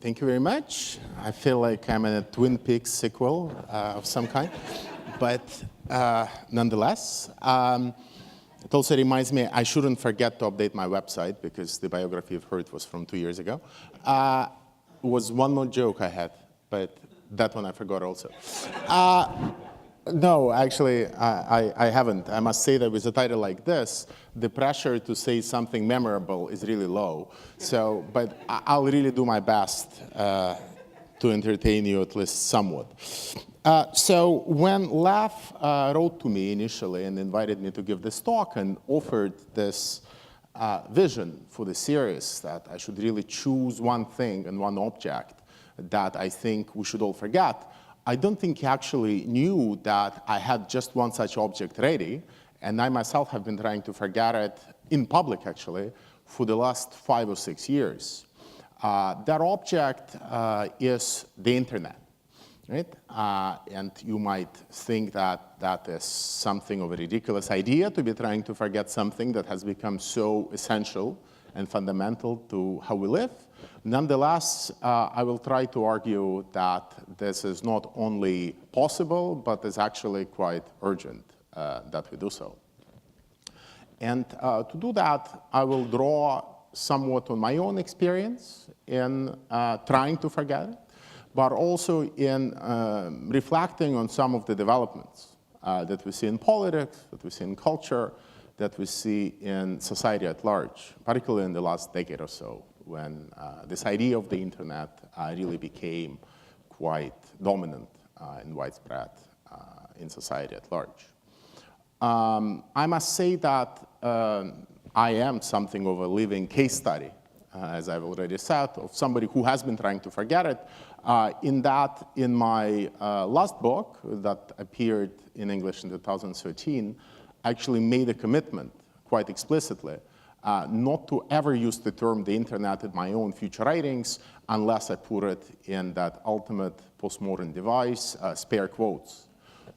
Thank you very much. I feel like I'm in a Twin Peaks sequel of some kind, but nonetheless, it also reminds me I shouldn't forget to update my website because the biography you've heard was from 2 years ago. Was one more joke I had, but that one I forgot also. No, actually, I haven't. I must say that with a title like this, the pressure to say something memorable is really low. So, but I'll really do my best to entertain you at least somewhat. So when Lev wrote to me initially and invited me to give this talk and offered this vision for the series that I should really choose one thing and one object that I think we should all forget, I don't think he actually knew that I had just one such object ready, and I myself have been trying to forget it in public, actually, for the last 5 or 6 years. That object is the internet, right? And you might think that that is something of a ridiculous idea to be trying to forget something that has become so essential and fundamental to how we live. Nonetheless, I will try to argue that this is not only possible, but is actually quite urgent that we do so. And to do that, I will draw somewhat on my own experience in trying to forget it, but also in reflecting on some of the developments that we see in politics, that we see in culture, that we see in society at large, particularly in the last decade or so, when this idea of the internet really became quite dominant and widespread in society at large. I must say that I am something of a living case study, as I've already said, of somebody who has been trying to forget it. In my last book that appeared in English in 2013, I actually made a commitment quite explicitly not to ever use the term the internet in my own future writings unless I put it in that ultimate postmodern device, spare quotes.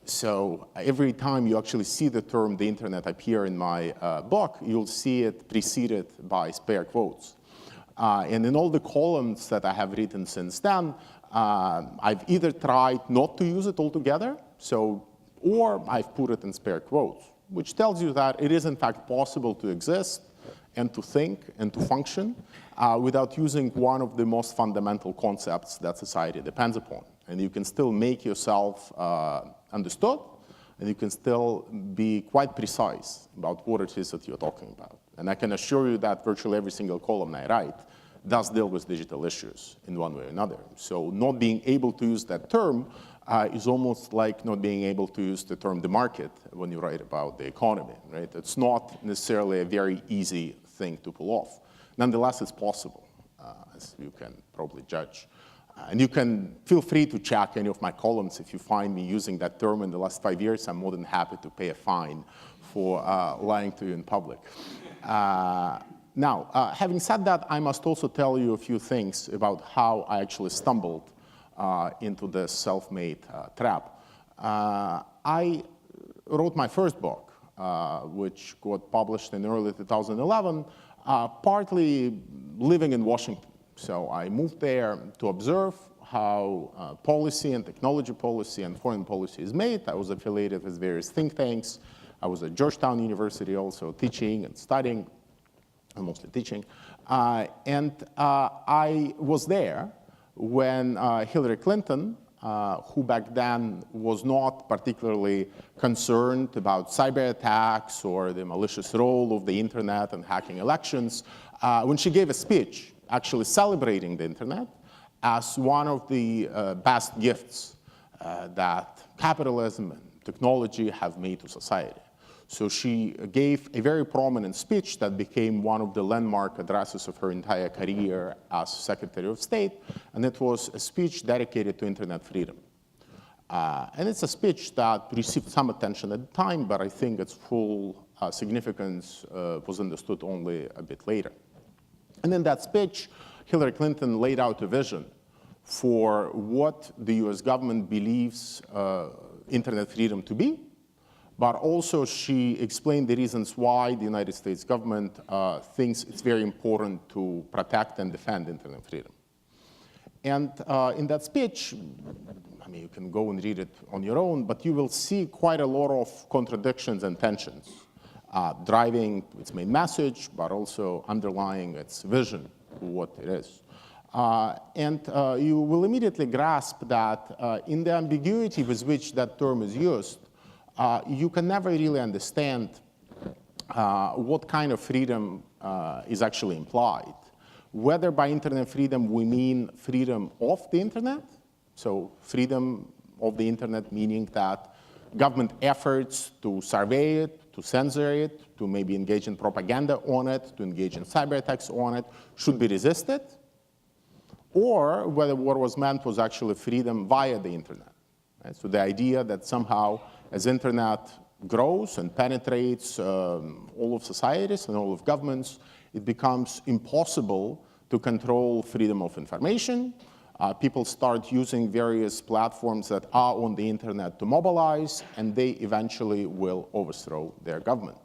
So every time you actually see the term the internet appear in my book, you'll see it preceded by spare quotes. And in all the columns that I have written since then, I've either tried not to use it altogether, or I've put it in spare quotes, which tells you that it is in fact possible to exist and to think and to function without using one of the most fundamental concepts that society depends upon. And you can still make yourself understood, and you can still be quite precise about what it is that you're talking about. And I can assure you that virtually every single column I write does deal with digital issues in one way or another. So not being able to use that term is almost like not being able to use the term the market when you write about the economy, right? It's not necessarily a very easy thing to pull off. Nonetheless, it's possible, as you can probably judge. And you can feel free to check any of my columns. If you find me using that term in the last 5 years, I'm more than happy to pay a fine for lying to you in public. Now, having said that, I must also tell you a few things about how I actually stumbled into this self-made trap. I wrote my first book, which got published in early 2011, partly living in Washington. So I moved there to observe how policy and technology policy and foreign policy is made. I was affiliated with various think tanks. I was at Georgetown University also teaching and studying, mostly teaching. And I was there when Hillary Clinton, who back then was not particularly concerned about cyber attacks or the malicious role of the internet and hacking elections, when she gave a speech actually celebrating the internet as one of the best gifts that capitalism and technology have made to society. So she gave a very prominent speech that became one of the landmark addresses of her entire career as Secretary of State, and it was a speech dedicated to internet freedom. And it's a speech that received some attention at the time, but I think its full significance was understood only a bit later. And in that speech, Hillary Clinton laid out a vision for what the US government believes internet freedom to be, but also she explained the reasons why the United States government thinks it's very important to protect and defend internet freedom. And in that speech, I mean, you can go and read it on your own, but you will see quite a lot of contradictions and tensions, driving its main message, but also underlying its vision of what it is. And you will immediately grasp that in the ambiguity with which that term is used, you can never really understand what kind of freedom is actually implied. Whether by internet freedom we mean freedom of the internet, so freedom of the internet meaning that government efforts to survey it, to censor it, to maybe engage in propaganda on it, to engage in cyber attacks on it, should be resisted, or whether what was meant was actually freedom via the internet. Right? So the idea that somehow as internet grows and penetrates all of societies and all of governments, it becomes impossible to control freedom of information. People start using various platforms that are on the internet to mobilize, and they eventually will overthrow their government.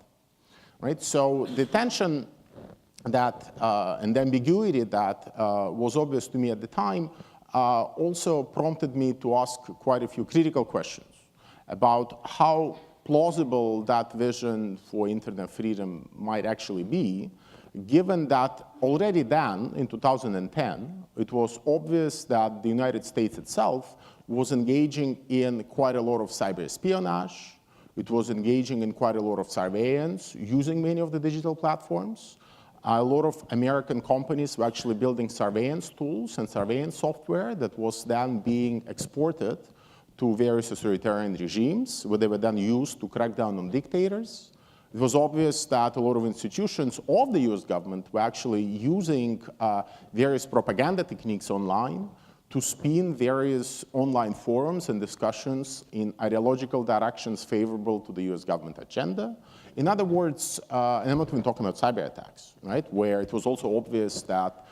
Right? So the tension that, and the ambiguity that was obvious to me at the time also prompted me to ask quite a few critical questions about how plausible that vision for internet freedom might actually be, given that already then, in 2010, it was obvious that the United States itself was engaging in quite a lot of cyber espionage. It was engaging in quite a lot of surveillance using many of the digital platforms. A lot of American companies were actually building surveillance tools and surveillance software that was then being exported to various authoritarian regimes, where they were then used to crack down on dictators. It was obvious that a lot of institutions of the US government were actually using various propaganda techniques online to spin various online forums and discussions in ideological directions favorable to the US government agenda. In other words, and I'm not even talking about cyber attacks, right, where it was also obvious that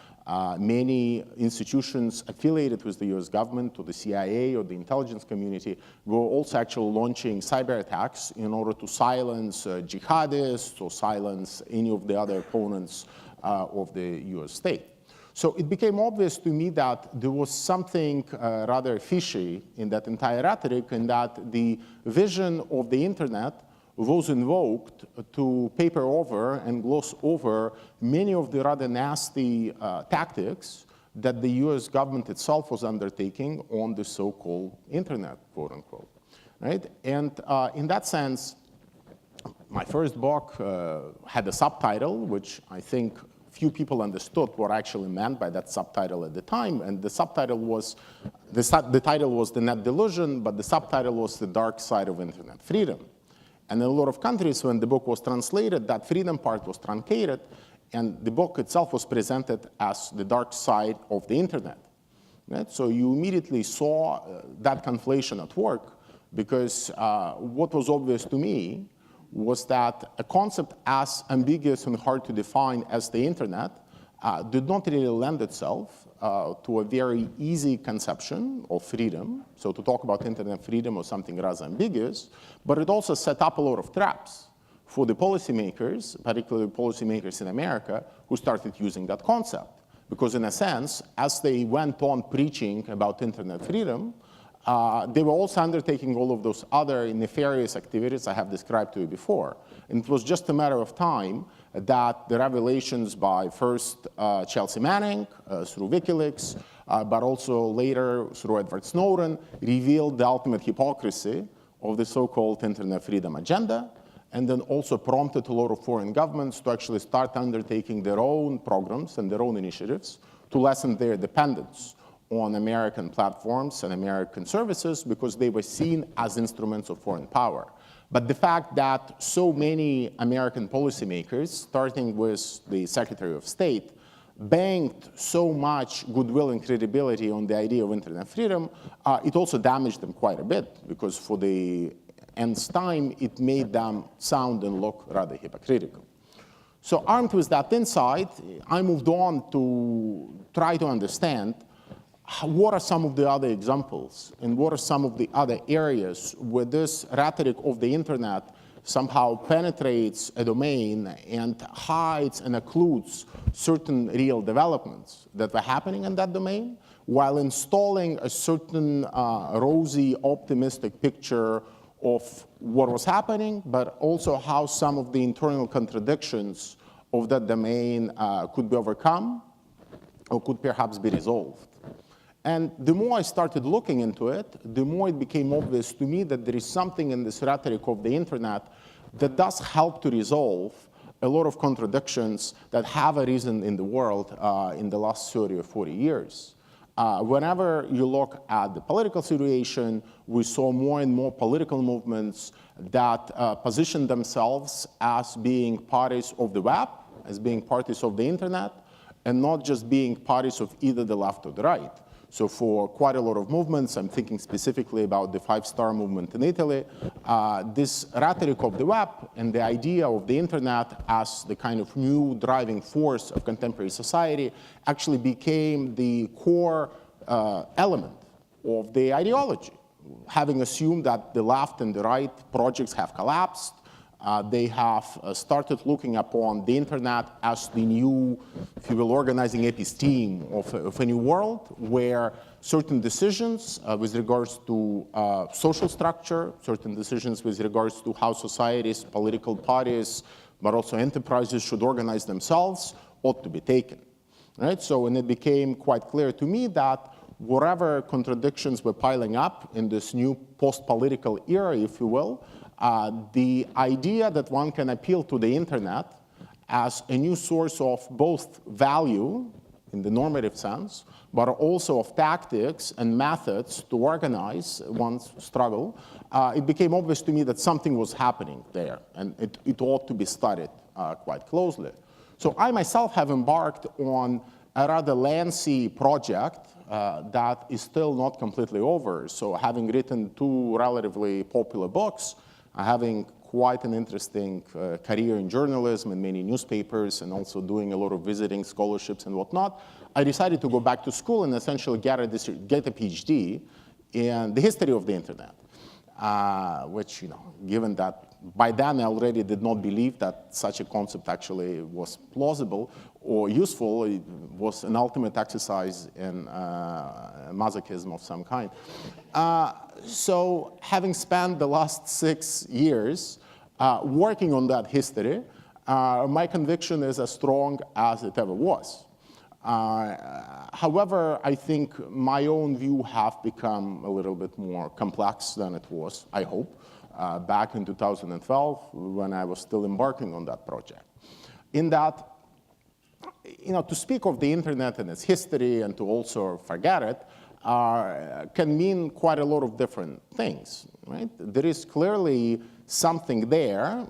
many institutions affiliated with the US government, or the CIA, or the intelligence community, were also actually launching cyber attacks in order to silence jihadists or silence any of the other opponents of the US state. So it became obvious to me that there was something rather fishy in that entire rhetoric, and that the vision of the internet was invoked to paper over and gloss over many of the rather nasty tactics that the US government itself was undertaking on the so-called internet, quote unquote, right? And in that sense, my first book had a subtitle, which I think few people understood what I actually meant by that subtitle at the time. And the subtitle was, the title was The Net Delusion, but the subtitle was The Dark Side of Internet Freedom. And in a lot of countries, when the book was translated, that freedom part was truncated, and the book itself was presented as the dark side of the internet. Right? So you immediately saw that conflation at work, because what was obvious to me was that a concept as ambiguous and hard to define as the internet did not really lend itself to a very easy conception of freedom. So to talk about internet freedom was something rather ambiguous, but it also set up a lot of traps for the policymakers, particularly policymakers in America, who started using that concept. Because in a sense, as they went on preaching about internet freedom, they were also undertaking all of those other nefarious activities I have described to you before. And it was just a matter of time that the revelations by first Chelsea Manning through WikiLeaks, but also later through Edward Snowden, revealed the ultimate hypocrisy of the so-called internet freedom agenda, and then also prompted a lot of foreign governments to actually start undertaking their own programs and their own initiatives to lessen their dependence on American platforms and American services, because they were seen as instruments of foreign power. But the fact that so many American policymakers, starting with the Secretary of State, banked so much goodwill and credibility on the idea of internet freedom, it also damaged them quite a bit, because for the nth time, it made them sound and look rather hypocritical. So armed with that insight, I moved on to try to understand what are some of the other examples, and what are some of the other areas where this rhetoric of the internet somehow penetrates a domain and hides and occludes certain real developments that were happening in that domain, while installing a certain rosy, optimistic picture of what was happening, but also how some of the internal contradictions of that domain could be overcome or could perhaps be resolved. And the more I started looking into it, the more it became obvious to me that there is something in this rhetoric of the internet that does help to resolve a lot of contradictions that have arisen in the world in the last 30 or 40 years. Whenever you look at the political situation, we saw more and more political movements that position themselves as being parties of the web, as being parties of the internet, and not just being parties of either the left or the right. So for quite a lot of movements, I'm thinking specifically about the Five Star Movement in Italy, this rhetoric of the web and the idea of the internet as the kind of new driving force of contemporary society actually became the core element of the ideology. Having assumed that the left and the right projects have collapsed, they have started looking upon the internet as the new, if you will, organizing episteme of a new world where certain decisions with regards to social structure, certain decisions with regards to how societies, political parties, but also enterprises should organize themselves ought to be taken. Right? So, and it became quite clear to me that whatever contradictions were piling up in this new post-political era, if you will, the idea that one can appeal to the internet as a new source of both value in the normative sense, but also of tactics and methods to organize one's struggle, it became obvious to me that something was happening there, and it ought to be studied quite closely. So I myself have embarked on a rather lengthy project that is still not completely over. So having written 2 relatively popular books, having quite an interesting career in journalism and many newspapers, and also doing a lot of visiting scholarships and whatnot, I decided to go back to school and essentially get a PhD in the history of the internet, which, given that by then I already did not believe that such a concept actually was plausible or useful, it was an ultimate exercise in masochism of some kind. So having spent the last 6 years working on that history, my conviction is as strong as it ever was. However, I think my own view have become a little bit more complex than it was, I hope, back in 2012 when I was still embarking on that project. In that, to speak of the internet and its history and to also forget it can mean quite a lot of different things, right? There is clearly something there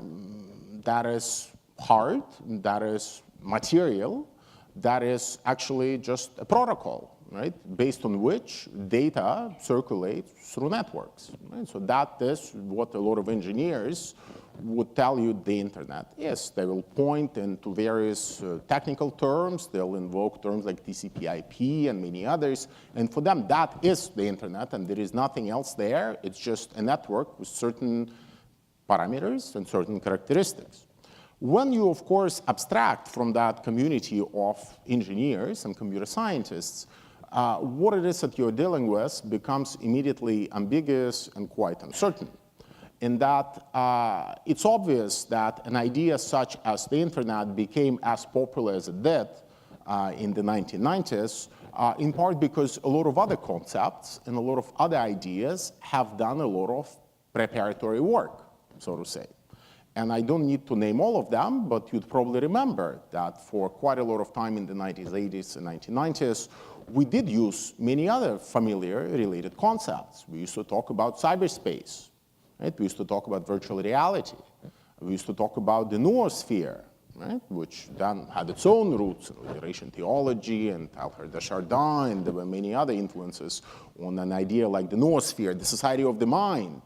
that is hard, that is material, that is actually just a protocol, right? Based on which data circulates through networks, right? So that is what a lot of engineers would tell you the internet is. They will point into various technical terms. They'll invoke terms like TCP/IP and many others. And for them, that is the internet, and there is nothing else there. It's just a network with certain parameters and certain characteristics. When you, of course, abstract from that community of engineers and computer scientists, what it is that you're dealing with becomes immediately ambiguous and quite uncertain. In that it's obvious that an idea such as the internet became as popular as it did in the 1990s, in part because a lot of other concepts and a lot of other ideas have done a lot of preparatory work, so to say. And I don't need to name all of them, but you'd probably remember that for quite a lot of time in the 1980s and 1990s, we did use many other familiar related concepts. We used to talk about cyberspace. Right? We used to talk about virtual reality. We used to talk about the noosphere, right? Which then had its own roots in liberation theology and Teilhard de Chardin, and there were many other influences on an idea like the noosphere, the society of the mind.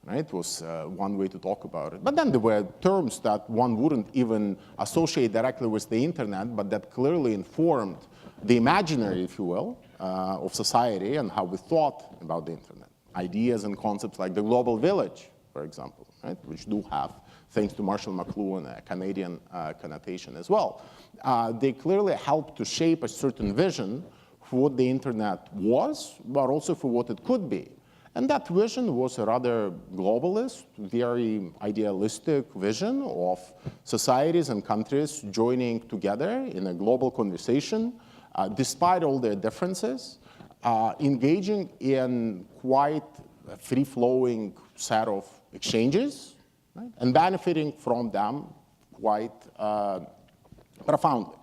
Right? Was one way to talk about it. But then there were terms that one wouldn't even associate directly with the internet, but that clearly informed the imaginary, if you will, of society and how we thought about the internet. Ideas and concepts like the global village, for example, right? Which do have, thanks to Marshall McLuhan, a Canadian connotation as well. They clearly help to shape a certain vision for what the internet was, but also for what it could be. And that vision was a rather globalist, very idealistic vision of societies and countries joining together in a global conversation, despite all their differences, engaging in quite a free-flowing set of exchanges, right, and benefiting from them quite profoundly.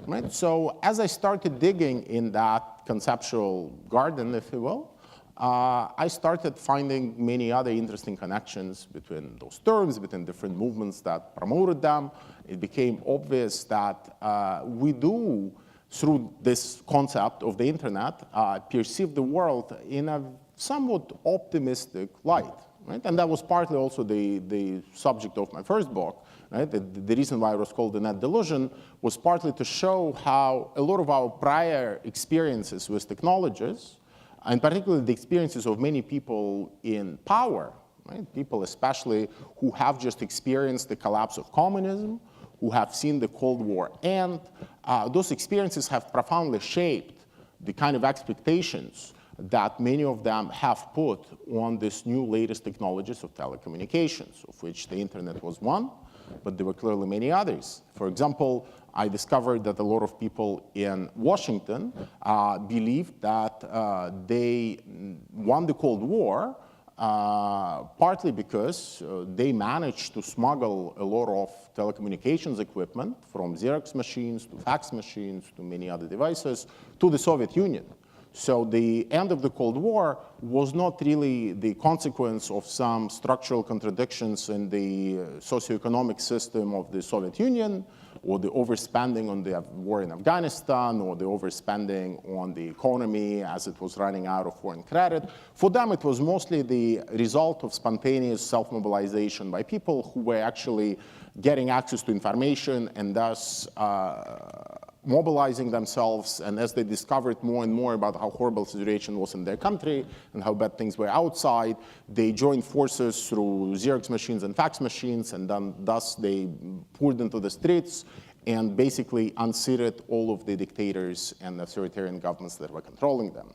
Right? So as I started digging in that conceptual garden, if you will, I started finding many other interesting connections between those terms, between different movements that promoted them. It became obvious that we do, through this concept of the internet, perceive the world in a somewhat optimistic light. Right? And that was partly also the subject of my first book. Right? The reason why it was called The Net Delusion was partly to show how a lot of our prior experiences with technologies, and particularly the experiences of many people in power, right? People especially who have just experienced the collapse of communism, who have seen the Cold War end, those experiences have profoundly shaped the kind of expectations that many of them have put on this new latest technologies of telecommunications, of which the internet was one, but there were clearly many others. For example, I discovered that a lot of people in Washington believed that they won the Cold War partly because they managed to smuggle a lot of telecommunications equipment from Xerox machines to fax machines to many other devices to the Soviet Union. So the end of the Cold War was not really the consequence of some structural contradictions in the socioeconomic system of the Soviet Union, or the overspending on the war in Afghanistan, or the overspending on the economy as it was running out of foreign credit. For them, it was mostly the result of spontaneous self-mobilization by people who were actually getting access to information and thus mobilizing themselves, and as they discovered more and more about how horrible the situation was in their country and how bad things were outside, they joined forces through Xerox machines and fax machines, and then thus they poured into the streets and basically unseated all of the dictators and authoritarian governments that were controlling them.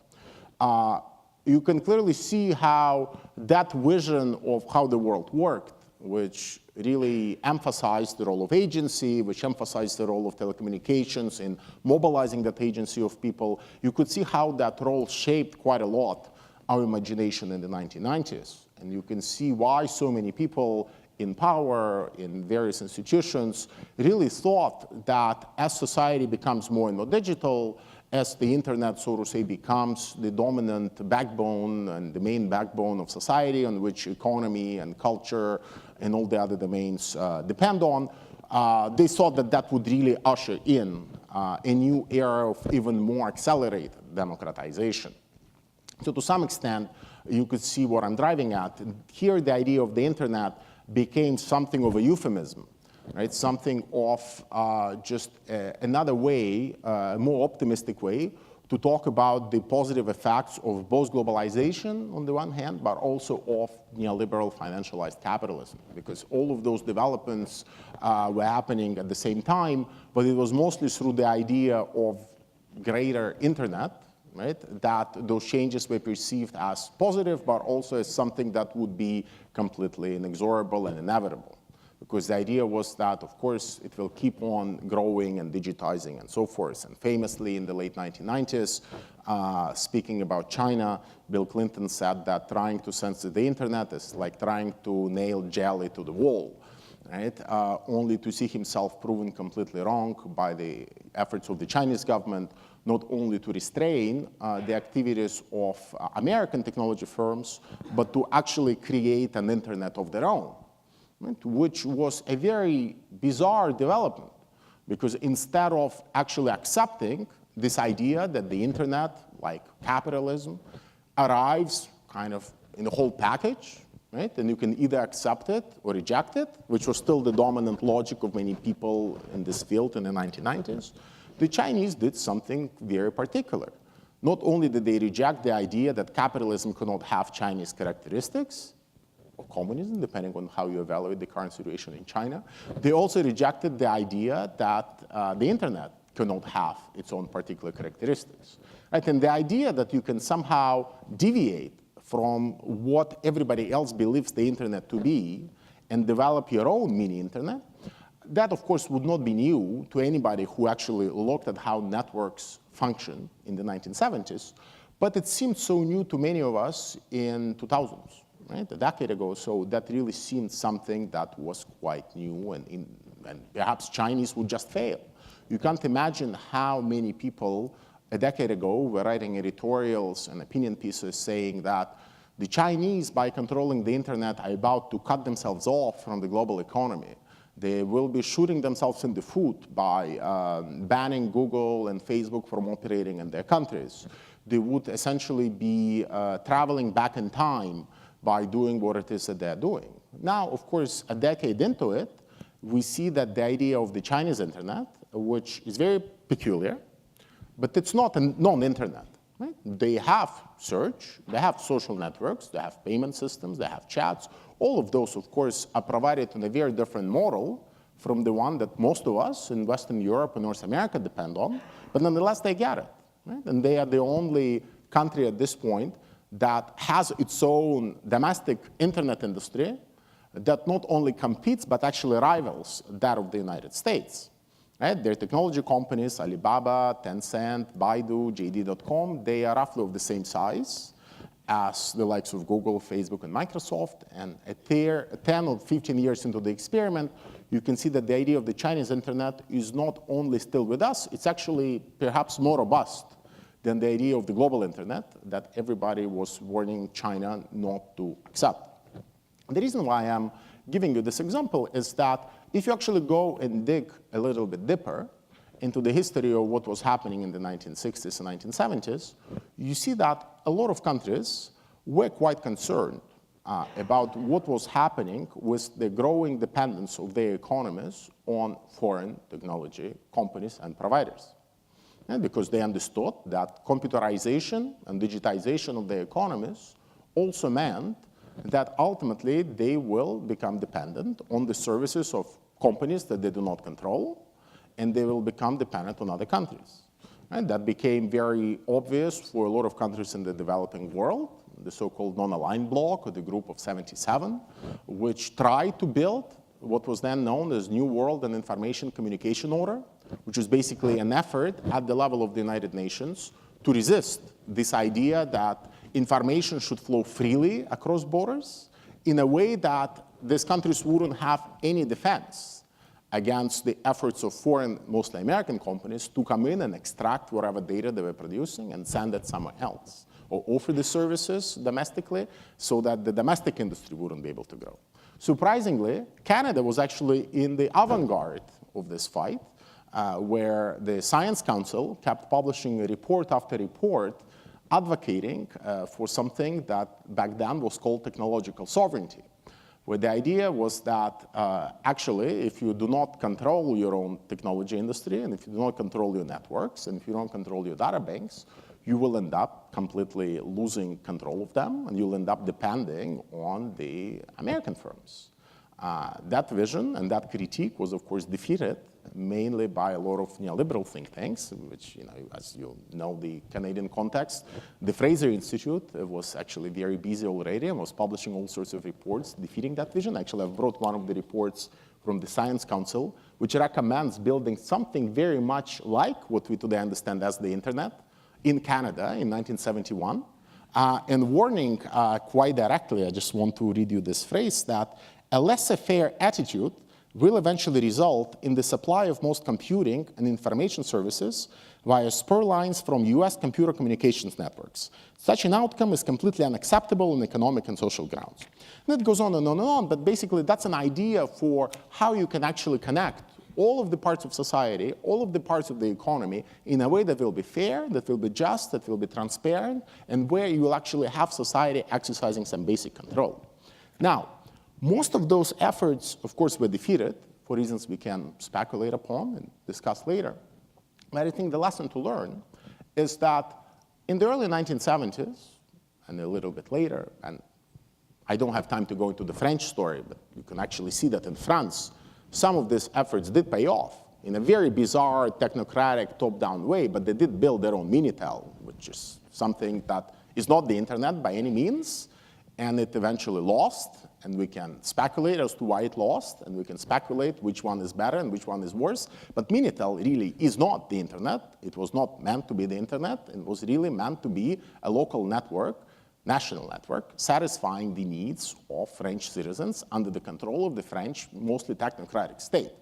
You can clearly see how that vision of how the world worked, which really emphasized the role of agency, which emphasized the role of telecommunications in mobilizing that agency of people, you could see how that role shaped quite a lot our imagination in the 1990s. And you can see why so many people in power, in various institutions, really thought that as society becomes more and more digital, as the internet, so to say, becomes the dominant backbone and the main backbone of society on which economy and culture and all the other domains depend on, they thought that that would really usher in a new era of even more accelerated democratization. So to some extent, you could see what I'm driving at. Here, the idea of the internet became something of a euphemism, right? Something of just another way, a more optimistic way, to talk about the positive effects of both globalization on the one hand, but also of neoliberal financialized capitalism, because all of those developments were happening at the same time, but it was mostly through the idea of greater internet, right, that those changes were perceived as positive, but also as something that would be completely inexorable and inevitable. Because the idea was that, of course, it will keep on growing and digitizing and so forth. And famously, in the late 1990s, speaking about China, Bill Clinton said that trying to censor the internet is like trying to nail jelly to the wall, right? Only to see himself proven completely wrong by the efforts of the Chinese government, not only to restrain the activities of American technology firms, but to actually create an internet of their own. Right, which was a very bizarre development, because instead of actually accepting this idea that the internet, like capitalism, arrives kind of in the whole package, right? And you can either accept it or reject it, which was still the dominant logic of many people in this field in the 1990s. The Chinese did something very particular. Not only did they reject the idea that capitalism could not have Chinese characteristics, or communism, depending on how you evaluate the current situation in China. They also rejected the idea that the internet cannot have its own particular characteristics. Right? And the idea that you can somehow deviate from what everybody else believes the internet to be and develop your own mini-internet, that, of course, would not be new to anybody who actually looked at how networks function in the 1970s, but it seemed so new to many of us in 2000s, right? A decade ago, so that really seemed something that was quite new, and perhaps Chinese would just fail. You can't imagine how many people a decade ago were writing editorials and opinion pieces saying that the Chinese, by controlling the internet, are about to cut themselves off from the global economy. They will be shooting themselves in the foot by banning Google and Facebook from operating in their countries. They would essentially be traveling back in time by doing what it is that they're doing. Now, of course, a decade into it, we see that the idea of the Chinese internet, which is very peculiar, but it's not a non-internet. Right? They have search, they have social networks, they have payment systems, they have chats. All of those, of course, are provided in a very different model from the one that most of us in Western Europe and North America depend on, but nonetheless, they get it. Right? And they are the only country at this point that has its own domestic internet industry that not only competes, but actually rivals that of the United States. Right? Their technology companies, Alibaba, Tencent, Baidu, JD.com, they are roughly of the same size as the likes of Google, Facebook, and Microsoft. And at 10 or 15 years into the experiment, you can see that the idea of the Chinese internet is not only still with us, it's actually perhaps more robust than the idea of the global internet that everybody was warning China not to accept. The reason why I'm giving you this example is that if you actually go and dig a little bit deeper into the history of what was happening in the 1960s and 1970s, you see that a lot of countries were quite concerned about what was happening with the growing dependence of their economies on foreign technology companies and providers. And because they understood that computerization and digitization of their economies also meant that ultimately they will become dependent on the services of companies that they do not control, and they will become dependent on other countries. And that became very obvious for a lot of countries in the developing world, the so-called non-aligned bloc, or the Group of 77, which tried to build what was then known as New World and Information Communication Order, which was basically an effort at the level of the United Nations to resist this idea that information should flow freely across borders in a way that these countries wouldn't have any defense against the efforts of foreign, mostly American companies, to come in and extract whatever data they were producing and send it somewhere else, or offer the services domestically so that the domestic industry wouldn't be able to grow. Surprisingly, Canada was actually in the avant-garde of this fight, where the Science Council kept publishing report after report advocating for something that back then was called technological sovereignty, where the idea was that actually, if you do not control your own technology industry, and if you do not control your networks, and if you don't control your data banks, you will end up completely losing control of them, and you'll end up depending on the American firms. That vision and that critique was, of course, defeated mainly by a lot of neoliberal think tanks, which, as you know, the Canadian context. The Fraser Institute was actually very busy already and was publishing all sorts of reports defeating that vision. Actually, I've brought one of the reports from the Science Council, which recommends building something very much like what we today understand as the internet in Canada in 1971, and warning quite directly, I just want to read you this phrase, that a laissez-faire attitude will eventually result in the supply of most computing and information services via spur lines from US computer communications networks. Such an outcome is completely unacceptable on economic and social grounds. And it goes on and on and on, but basically that's an idea for how you can actually connect all of the parts of society, all of the parts of the economy in a way that will be fair, that will be just, that will be transparent, and where you will actually have society exercising some basic control. Now, most of those efforts, of course, were defeated for reasons we can speculate upon and discuss later. But I think the lesson to learn is that in the early 1970s, and a little bit later, and I don't have time to go into the French story, but you can actually see that in France, some of these efforts did pay off. in a very bizarre, technocratic, top-down way, but they did build their own Minitel, which is something that is not the internet by any means, and it eventually lost, and we can speculate as to why it lost, and we can speculate which one is better and which one is worse, but Minitel really is not the internet. It was not meant to be the internet. It was really meant to be a local network, national network, satisfying the needs of French citizens under the control of the French, mostly technocratic state.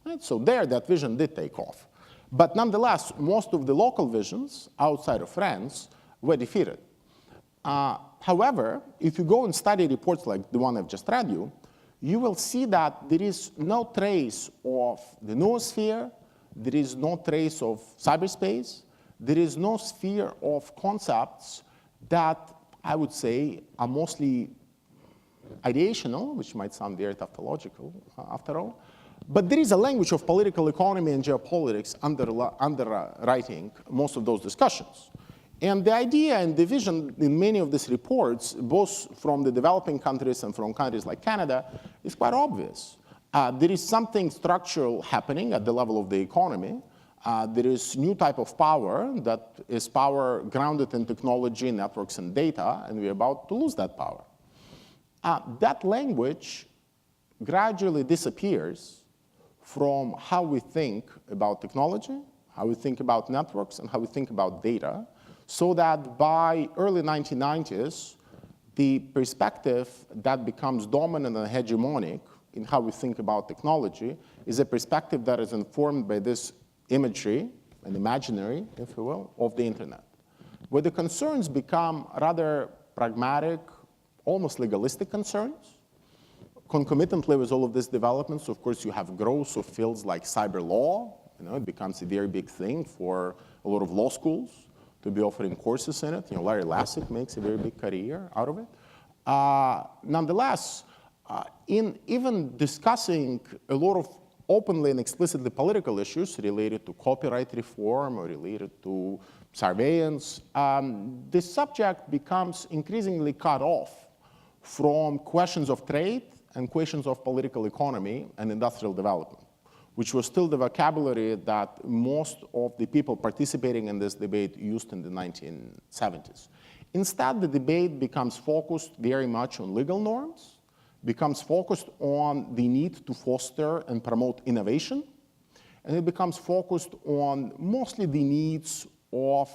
Right? So there, that vision did take off. But nonetheless, most of the local visions outside of France were defeated. However, if you go and study reports like the one I've just read you, you will see that there is no trace of the noosphere, there is no trace of cyberspace, there is no sphere of concepts that I would say are mostly ideational, which might sound very tautological after all, but there is a language of political economy and geopolitics underwriting most of those discussions. And the idea and the vision in many of these reports, both from the developing countries and from countries like Canada, is quite obvious. There is something structural happening at the level of the economy. There is new type of power that is power grounded in technology, networks, and data, and we're about to lose that power. That language gradually disappears from how we think about technology, how we think about networks, and how we think about data, so that by early 1990s, the perspective that becomes dominant and hegemonic in how we think about technology is a perspective that is informed by this imagery, an imaginary, if you will, of the internet, where the concerns become rather pragmatic, almost legalistic concerns. Concomitantly with all of these developments, of course, you have growth of fields like cyber law. It becomes a very big thing for a lot of law schools to be offering courses in it. Larry Lasik makes a very big career out of it. Nonetheless, in even discussing a lot of openly and explicitly political issues related to copyright reform or related to surveillance, this subject becomes increasingly cut off from questions of trade and questions of political economy and industrial development, which was still the vocabulary that most of the people participating in this debate used in the 1970s. Instead, the debate becomes focused very much on legal norms, becomes focused on the need to foster and promote innovation, and it becomes focused on mostly the needs of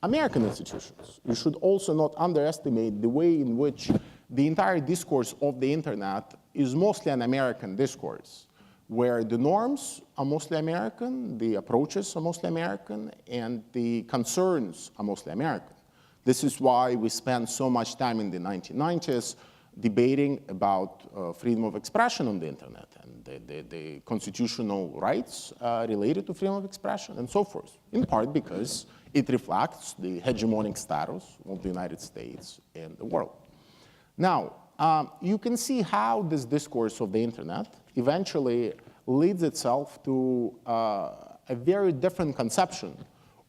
American institutions. You should also not underestimate the way in which the entire discourse of the internet is mostly an American discourse, where the norms are mostly American, the approaches are mostly American, and the concerns are mostly American. This is why we spent so much time in the 1990s debating about freedom of expression on the internet and the constitutional rights related to freedom of expression and so forth, in part because it reflects the hegemonic status of the United States in the world. Now, you can see how this discourse of the internet eventually leads itself to a very different conception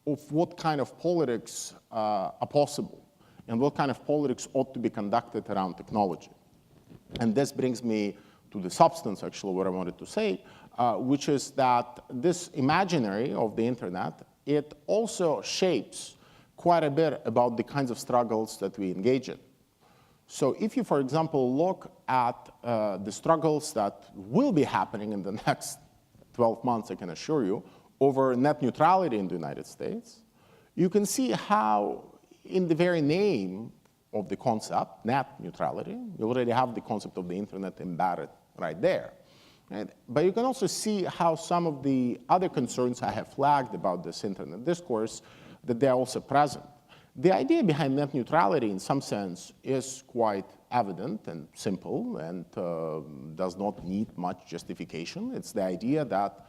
of what kind of politics are possible and what kind of politics ought to be conducted around technology. And this brings me to the substance, actually, what I wanted to say, which is that this imaginary of the internet, it also shapes quite a bit about the kinds of struggles that we engage in. So if you, for example, look at the struggles that will be happening in the next 12 months, I can assure you, over net neutrality in the United States, you can see how in the very name of the concept, net neutrality, you already have the concept of the internet embedded right there. Right? But you can also see how some of the other concerns I have flagged about this internet discourse, that they're also present. The idea behind net neutrality, in some sense, is quite evident and simple and does not need much justification. It's the idea that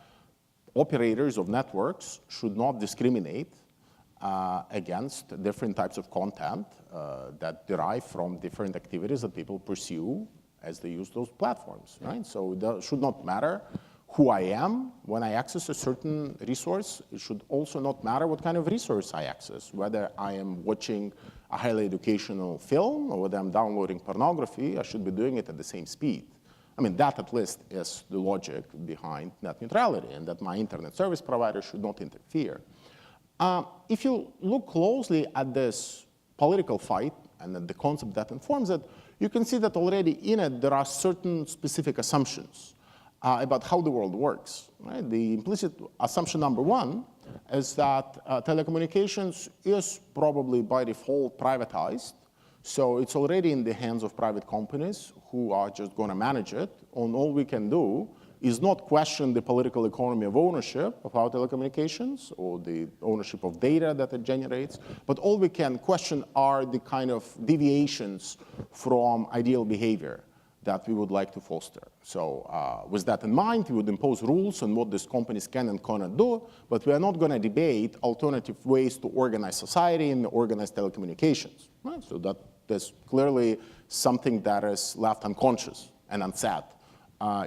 operators of networks should not discriminate against different types of content that derive from different activities that people pursue as they use those platforms, right? So it should not matter who I am when I access a certain resource. It should also not matter what kind of resource I access, whether I am watching a highly educational film or whether I'm downloading pornography. I should be doing it at the same speed. I mean, that at least is the logic behind net neutrality, and that my internet service provider should not interfere. If you look closely at this political fight and at the concept that informs it, you can see that already in it there are certain specific assumptions about how the world works. Right? The implicit assumption number one is that telecommunications is probably by default privatized. So it's already in the hands of private companies who are just going to manage it. And all we can do is not question the political economy of ownership of our telecommunications or the ownership of data that it generates, but all we can question are the kind of deviations from ideal behavior that we would like to foster. So with that in mind, we would impose rules on what these companies can and cannot do, but we are not going to debate alternative ways to organize society and organize telecommunications. Right? So that is clearly something that is left unconscious and unsaid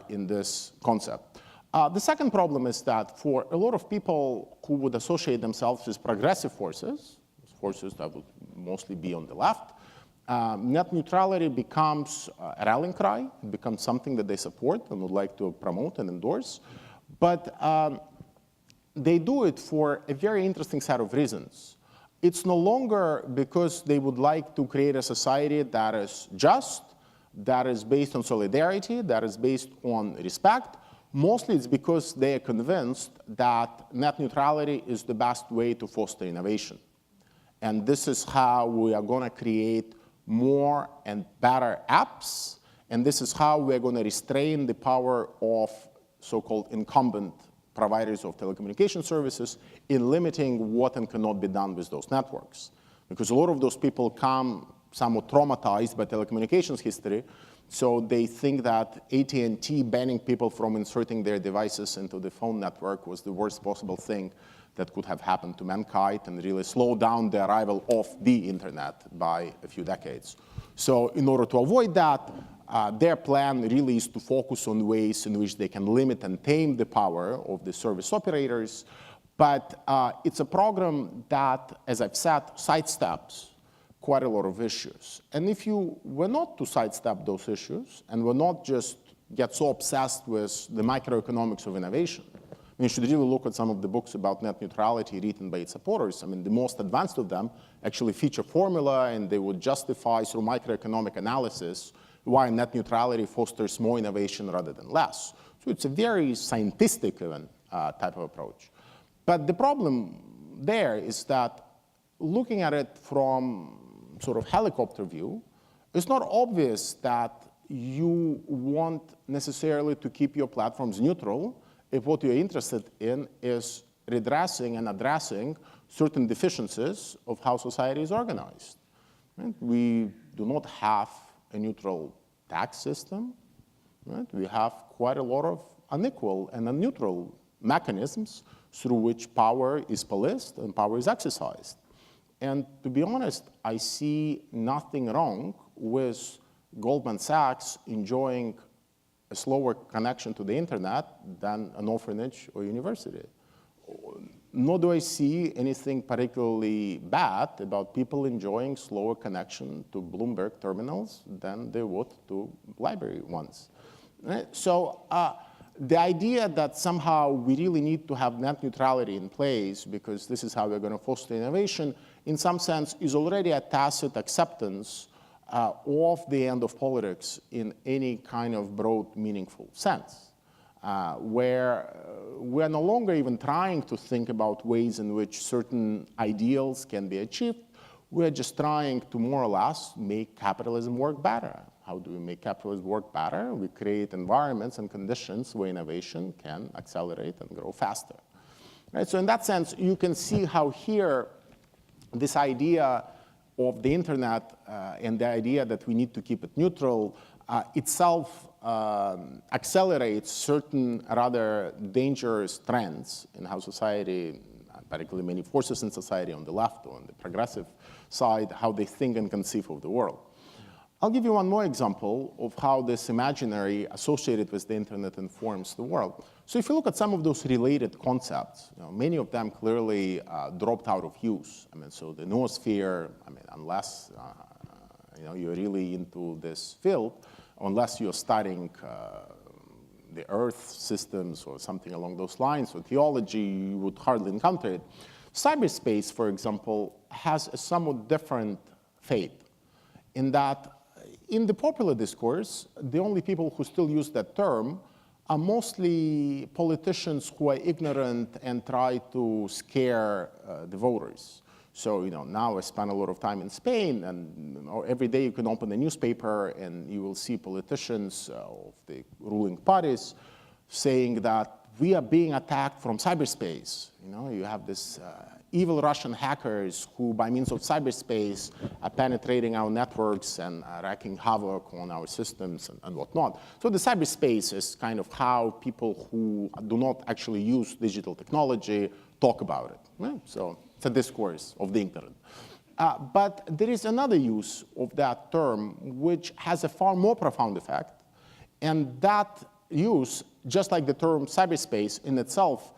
in this concept. The second problem is that for a lot of people who would associate themselves with progressive forces that would mostly be on the left, net neutrality becomes a rallying cry. It becomes something that they support and would like to promote and endorse. But they do it for a very interesting set of reasons. It's no longer because they would like to create a society that is just, that is based on solidarity, that is based on respect. Mostly it's because they are convinced that net neutrality is the best way to foster innovation. And this is how we are going to create more and better apps, and this is how we're going to restrain the power of so-called incumbent providers of telecommunication services in limiting what and cannot be done with those networks. Because a lot of those people come somewhat traumatized by telecommunications history, so they think that AT&T banning people from inserting their devices into the phone network was the worst possible thing that could have happened to mankind and really slow down the arrival of the internet by a few decades. So in order to avoid that, their plan really is to focus on ways in which they can limit and tame the power of the service operators. But it's a program that, as I've said, sidesteps quite a lot of issues. And if you were not to sidestep those issues and were not just get so obsessed with the microeconomics of innovation, you should really look at some of the books about net neutrality written by its supporters. I mean, the most advanced of them actually feature formula, and they would justify through microeconomic analysis why net neutrality fosters more innovation rather than less. So it's a very scientific even, type of approach. But the problem there is that looking at it from sort of helicopter view, it's not obvious that you want necessarily to keep your platforms neutral if what you're interested in is redressing and addressing certain deficiencies of how society is organized. Right? We do not have a neutral tax system. Right? We have quite a lot of unequal and unneutral mechanisms through which power is policed and power is exercised. And to be honest, I see nothing wrong with Goldman Sachs enjoying a slower connection to the internet than an orphanage or university. Nor do I see anything particularly bad about people enjoying slower connection to Bloomberg terminals than they would to library ones. Right? So the idea that somehow we really need to have net neutrality in place because this is how we're going to foster innovation, in some sense, is already a tacit acceptance of the end of politics in any kind of broad, meaningful sense, where we're no longer even trying to think about ways in which certain ideals can be achieved. We're just trying to more or less make capitalism work better. How do we make capitalism work better? We create environments and conditions where innovation can accelerate and grow faster. Right? So in that sense, you can see how here this idea of the internet and the idea that we need to keep it neutral itself accelerates certain rather dangerous trends in how society, particularly many forces in society on the left or on the progressive side, how they think and conceive of the world. I'll give you one more example of how this imaginary associated with the internet informs the world. So if you look at some of those related concepts, many of them clearly dropped out of use. I mean, so the noosphere, I mean, unless you're really into this field, unless you're studying the Earth systems or something along those lines, or theology, you would hardly encounter it. Cyberspace, for example, has a somewhat different fate in that in the popular discourse, the only people who still use that term are mostly politicians who are ignorant and try to scare the voters. So, now I spend a lot of time in Spain, and every day you can open a newspaper and you will see politicians of the ruling parties saying that we are being attacked from cyberspace. You have this evil Russian hackers who, by means of cyberspace, are penetrating our networks and wreaking havoc on our systems and whatnot. So the cyberspace is kind of how people who do not actually use digital technology talk about it. Right? So it's a discourse of the internet. But there is another use of that term which has a far more profound effect. And that use, just like the term cyberspace in itself,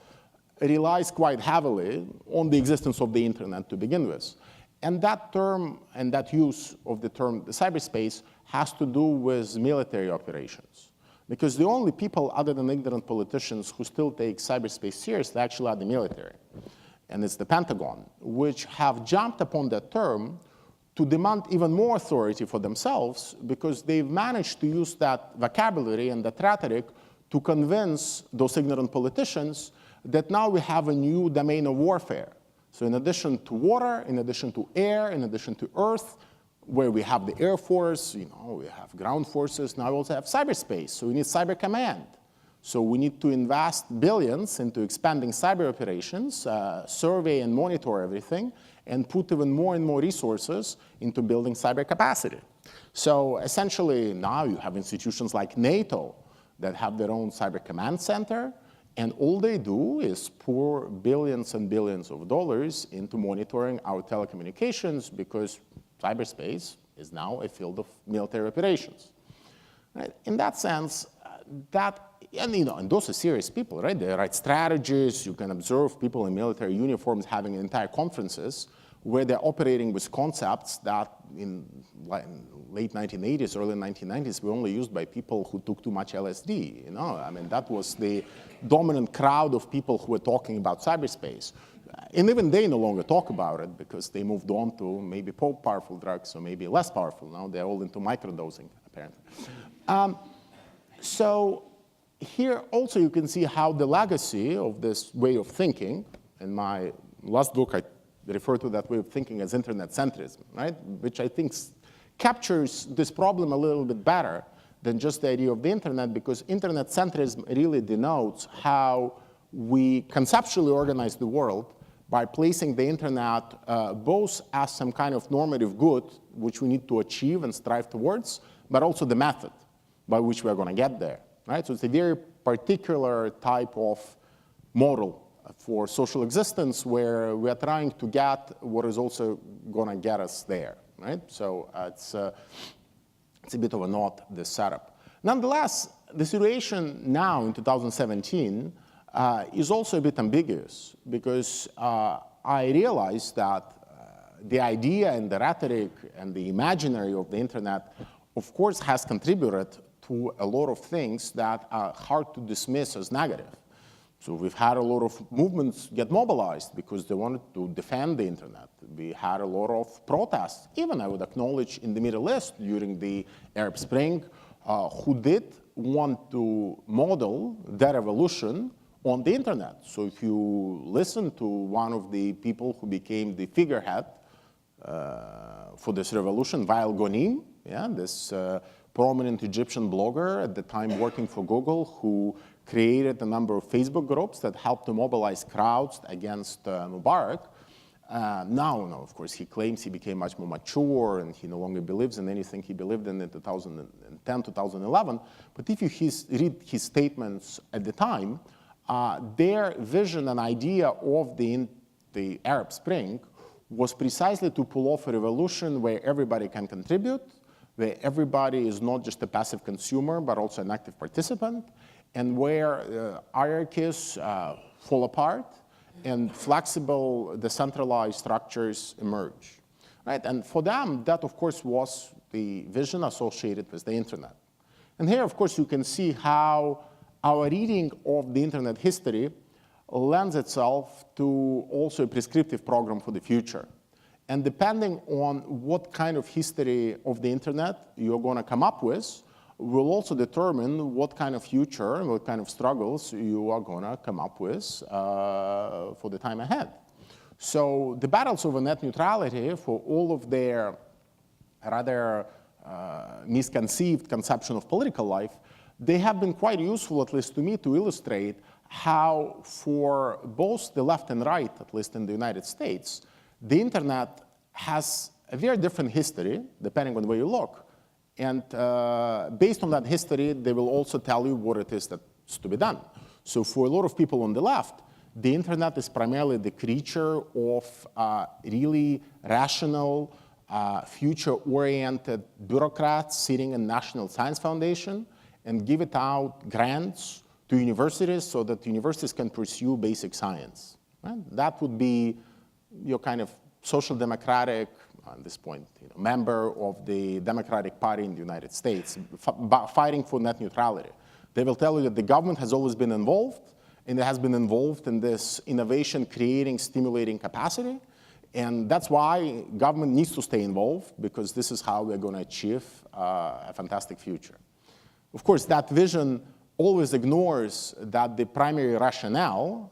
relies quite heavily on the existence of the internet to begin with. And that term and that use of the term cyberspace has to do with military operations. Because the only people other than ignorant politicians who still take cyberspace seriously actually are the military. And it's the Pentagon, which have jumped upon that term to demand even more authority for themselves because they've managed to use that vocabulary and that rhetoric to convince those ignorant politicians that now we have a new domain of warfare. So in addition to water, in addition to air, in addition to earth, where we have the Air Force, we have ground forces, now we also have cyberspace. So we need cyber command. So we need to invest billions into expanding cyber operations, survey and monitor everything, and put even more and more resources into building cyber capacity. So essentially now you have institutions like NATO that have their own cyber command center, and all they do is pour billions and billions of dollars into monitoring our telecommunications because cyberspace is now a field of military operations. Right? In that sense, and those are serious people, right? They write strategies. You can observe people in military uniforms having entire conferences where they're operating with concepts that in late 1980s, early 1990s, were only used by people who took too much LSD. That was the dominant crowd of people who were talking about cyberspace. And even they no longer talk about it because they moved on to maybe powerful drugs or maybe less powerful. Now they're all into microdosing, apparently. So here also you can see how the legacy of this way of thinking, in my last book I refer to that way of thinking as internet centrism, right? Which I think captures this problem a little bit better than just the idea of the internet, because internet centrism really denotes how we conceptually organize the world by placing the internet both as some kind of normative good, which we need to achieve and strive towards, but also the method by which we're going to get there, right? So it's a very particular type of model for social existence where we are trying to get what is also going to get us there, right? So it's a bit of an odd, this setup. Nonetheless, the situation now in 2017 is also a bit ambiguous because I realized that the idea and the rhetoric and the imaginary of the internet, of course, has contributed to a lot of things that are hard to dismiss as negative. So we've had a lot of movements get mobilized because they wanted to defend the internet. We had a lot of protests, even I would acknowledge in the Middle East during the Arab Spring, who did want to model their revolution on the internet. So if you listen to one of the people who became the figurehead for this revolution, Wael Ghonim, this prominent Egyptian blogger at the time working for Google, who created a number of Facebook groups that helped to mobilize crowds against Mubarak. Now, of course, he claims he became much more mature and he no longer believes in anything he believed in 2010, 2011. But if you read his statements at the time, their vision and idea of the Arab Spring was precisely to pull off a revolution where everybody can contribute, where everybody is not just a passive consumer, but also an active participant, and where hierarchies fall apart and flexible, decentralized structures emerge. Right? And for them, that, of course, was the vision associated with the internet. And here, of course, you can see how our reading of the internet history lends itself to also a prescriptive program for the future. And depending on what kind of history of the internet you're going to come up with, will also determine what kind of future and what kind of struggles you are going to come up with for the time ahead. So the battles over net neutrality, for all of their rather misconceived conception of political life, they have been quite useful, at least to me, to illustrate how for both the left and right, at least in the United States, the internet has a very different history, depending on where you look. And based on that history, they will also tell you what it is that's to be done. So for a lot of people on the left, the internet is primarily the creature of really rational, future-oriented bureaucrats sitting in National Science Foundation and give it out grants to universities so that universities can pursue basic science. Right? That would be your kind of social democratic, at this point, member of the Democratic Party in the United States, fighting for net neutrality. They will tell you that the government has always been involved, and it has been involved in this innovation, creating, stimulating capacity. And that's why government needs to stay involved, because this is how we're going to achieve a fantastic future. Of course, that vision always ignores that the primary rationale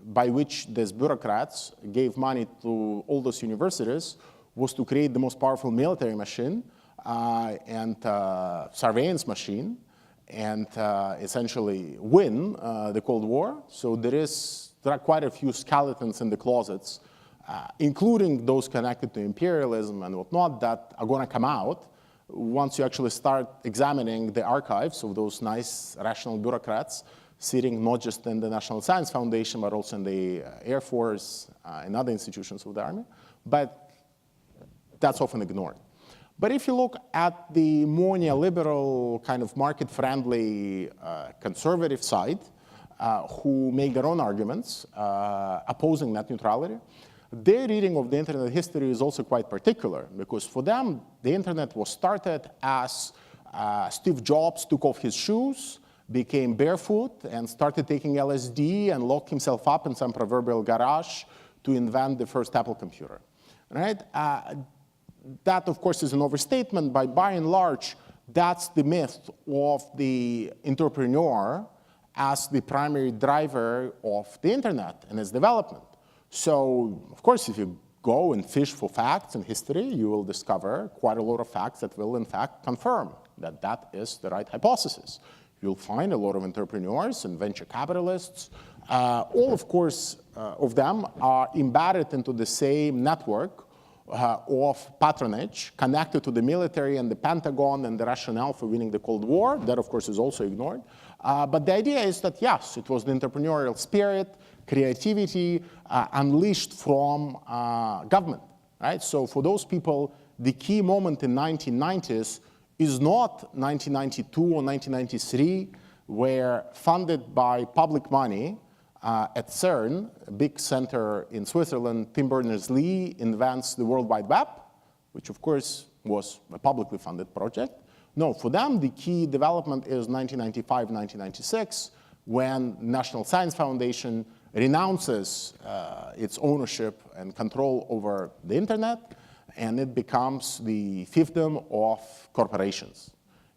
by which these bureaucrats gave money to all those universities was to create the most powerful military machine and surveillance machine and essentially win the Cold War. So there are quite a few skeletons in the closets, including those connected to imperialism and whatnot, that are going to come out once you actually start examining the archives of those nice rational bureaucrats sitting not just in the National Science Foundation, but also in the Air Force and other institutions of the Army. But that's often ignored. But if you look at the more neoliberal, kind of market-friendly conservative side, who make their own arguments opposing net neutrality, their reading of the internet history is also quite particular, because for them, the internet was started as Steve Jobs took off his shoes, became barefoot, and started taking LSD and locked himself up in some proverbial garage to invent the first Apple computer. Right? That, of course, is an overstatement, but by and large, that's the myth of the entrepreneur as the primary driver of the internet and its development. So, of course, if you go and fish for facts in history, you will discover quite a lot of facts that will, in fact, confirm that that is the right hypothesis. You'll find a lot of entrepreneurs and venture capitalists. All, of course, of them are embedded into the same network of patronage connected to the military and the Pentagon and the rationale for winning the Cold War. That, of course, is also ignored. But the idea is that, yes, it was the entrepreneurial spirit, creativity unleashed from government. Right? So for those people, the key moment in 1990s is not 1992 or 1993, where funded by public money at CERN, a big center in Switzerland, Tim Berners-Lee invents the World Wide Web, which of course was a publicly funded project. No, for them, the key development is 1995, 1996, when National Science Foundation renounces its ownership and control over the internet, and it becomes the fiefdom of corporations.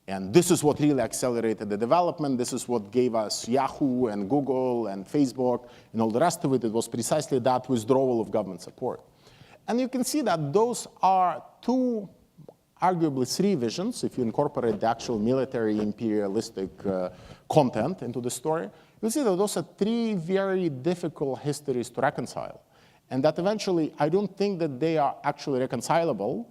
And this is what really accelerated the development. This is what gave us Yahoo and Google and Facebook and all the rest of it. It was precisely that withdrawal of government support. And you can see that those are two, arguably three visions, if you incorporate the actual military imperialistic content into the story. You'll see that those are three very difficult histories to reconcile. And that eventually, I don't think that they are actually reconcilable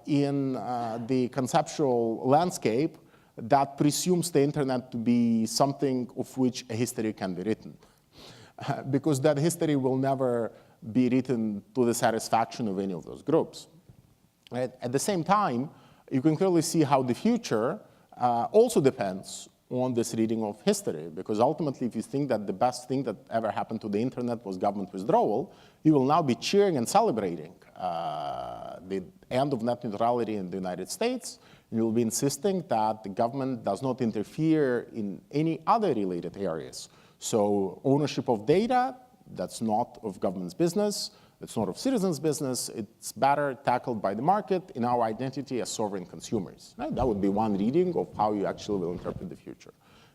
in the conceptual landscape that presumes the internet to be something of which a history can be written. Because that history will never be written to the satisfaction of any of those groups. Right? At the same time, you can clearly see how the future also depends on this reading of history, because ultimately, if you think that the best thing that ever happened to the internet was government withdrawal, you will now be cheering and celebrating the end of net neutrality in the United States. And we'll be insisting that the government does not interfere in any other related areas. So ownership of data, that's not of government's business, it's not of citizens' business, it's better tackled by the market in our identity as sovereign consumers. Right? That would be one reading of how you actually will interpret the future.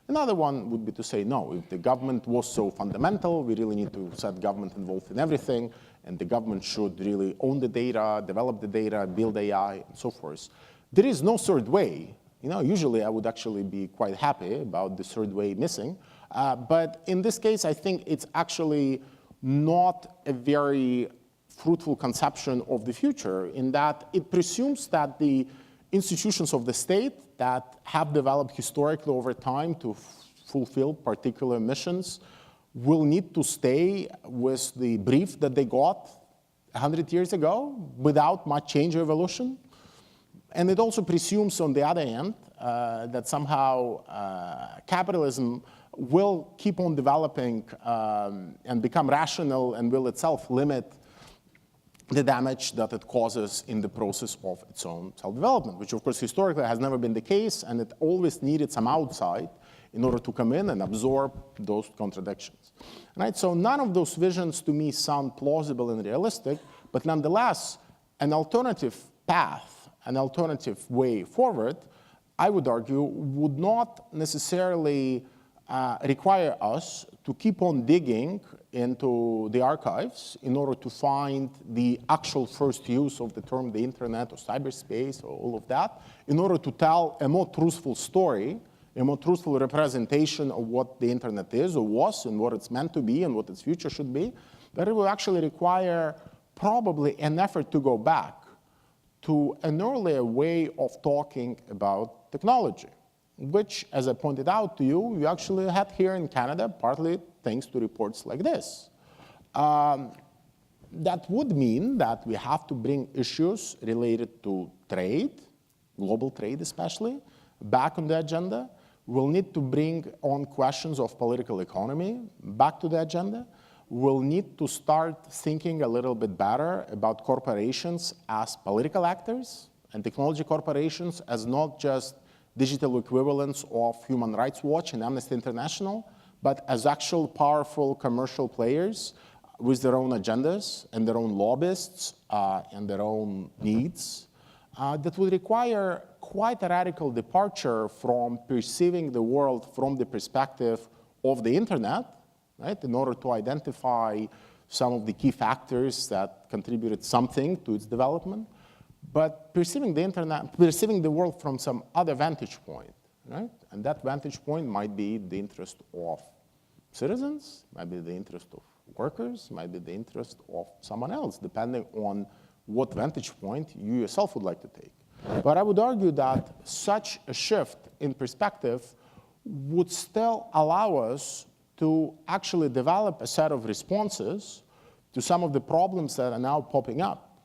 Another one would be to say, no, if the government was so fundamental, we really need to set government involved in everything, and the government should really own the data, develop the data, build AI, and so forth. There is no third way. Usually I would actually be quite happy about the third way missing. But in this case, I think it's actually not a very fruitful conception of the future, in that it presumes that the institutions of the state that have developed historically over time to fulfill particular missions will need to stay with the brief that they got 100 years ago without much change or evolution. And it also presumes, on the other hand, that somehow capitalism will keep on developing and become rational and will itself limit the damage that it causes in the process of its own self-development, which of course historically has never been the case, and it always needed some outside in order to come in and absorb those contradictions. Right? So none of those visions to me sound plausible and realistic, but nonetheless, an alternative path, an alternative way forward, I would argue, would not necessarily require us to keep on digging into the archives in order to find the actual first use of the term the internet or cyberspace or all of that, in order to tell a more truthful story, a more truthful representation of what the internet is or was and what it's meant to be and what its future should be, but it will actually require probably an effort to go back to an earlier way of talking about technology, which, as I pointed out to you, you actually had here in Canada, partly thanks to reports like this. That would mean that we have to bring issues related to trade, global trade especially, back on the agenda. We'll need to bring on questions of political economy back to the agenda. We'll need to start thinking a little bit better about corporations as political actors and technology corporations as not just digital equivalents of Human Rights Watch and Amnesty International, but as actual powerful commercial players with their own agendas and their own lobbyists and their own needs. That would require quite a radical departure from perceiving the world from the perspective of the internet, right, in order to identify some of the key factors that contributed something to its development, but perceiving the internet, perceiving the world from some other vantage point, right? And that vantage point might be the interest of citizens, might be the interest of workers, might be the interest of someone else, depending on what vantage point you yourself would like to take. But I would argue that such a shift in perspective would still allow us to actually develop a set of responses to some of the problems that are now popping up.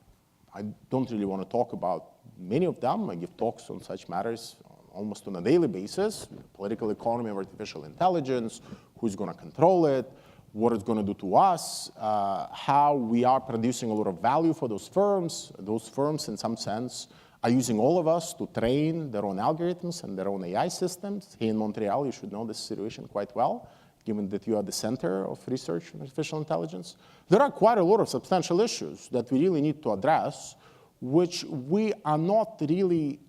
I don't really want to talk about many of them. I give talks on such matters almost on a daily basis: political economy of artificial intelligence, who's going to control it, what it's going to do to us, how we are producing a lot of value for those firms. Those firms, in some sense, are using all of us to train their own algorithms and their own AI systems. Here in Montreal, you should know this situation quite well, given that you are the center of research on artificial intelligence. There are quite a lot of substantial issues that we really need to address, which we are not really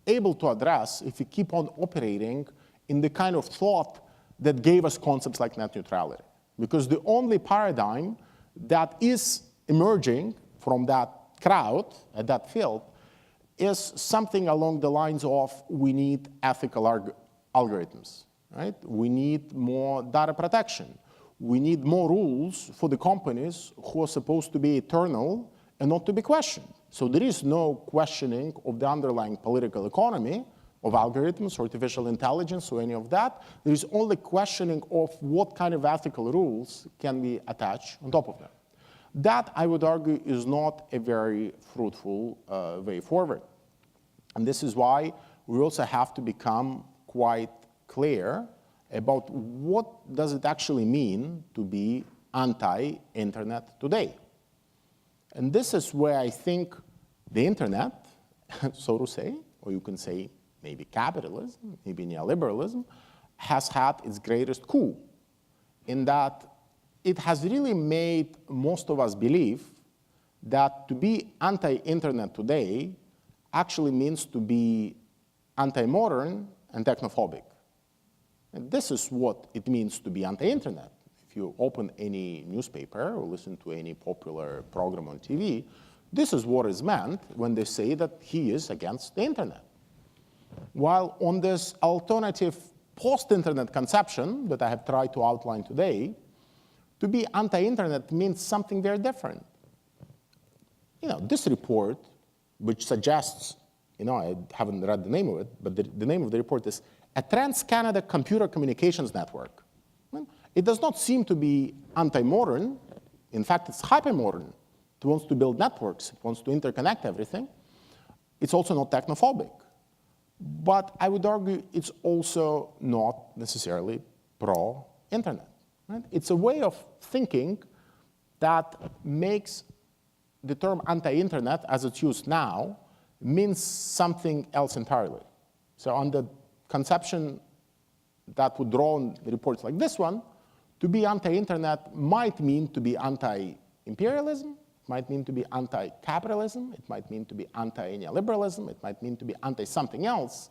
able to address if we keep on operating in the kind of thought that gave us concepts like net neutrality. Because the only paradigm that is emerging from that crowd, at that field, is something along the lines of we need ethical algorithms, right? We need more data protection. We need more rules for the companies who are supposed to be eternal and not to be questioned. So there is no questioning of the underlying political economy of algorithms, artificial intelligence, or any of that. There is only questioning of what kind of ethical rules can be attached on top of them. That, I would argue, is not a very fruitful way forward. And this is why we also have to become quite clear about what does it actually mean to be anti-internet today. And this is where I think the internet, so to say, or you can say maybe capitalism, maybe neoliberalism, has had its greatest coup, in that it has really made most of us believe that to be anti-internet today actually means to be anti-modern and technophobic. And this is what it means to be anti-internet. If you open any newspaper or listen to any popular program on TV, this is what is meant when they say that he is against the internet. While on this alternative post-internet conception that I have tried to outline today, to be anti-internet means something very different. This report, which suggests, I haven't read the name of it, but the name of the report is a Trans-Canada Computer Communications Network. It does not seem to be anti-modern. In fact, it's hyper-modern. It wants to build networks. It wants to interconnect everything. It's also not technophobic. But I would argue it's also not necessarily pro-internet. Right? It's a way of thinking that makes the term anti-internet, as it's used now, means something else entirely. So on the conception that would draw on reports like this one, to be anti-internet might mean to be anti-imperialism, might mean to be anti-capitalism, it might mean to be anti-neoliberalism, it might mean to be anti-something else,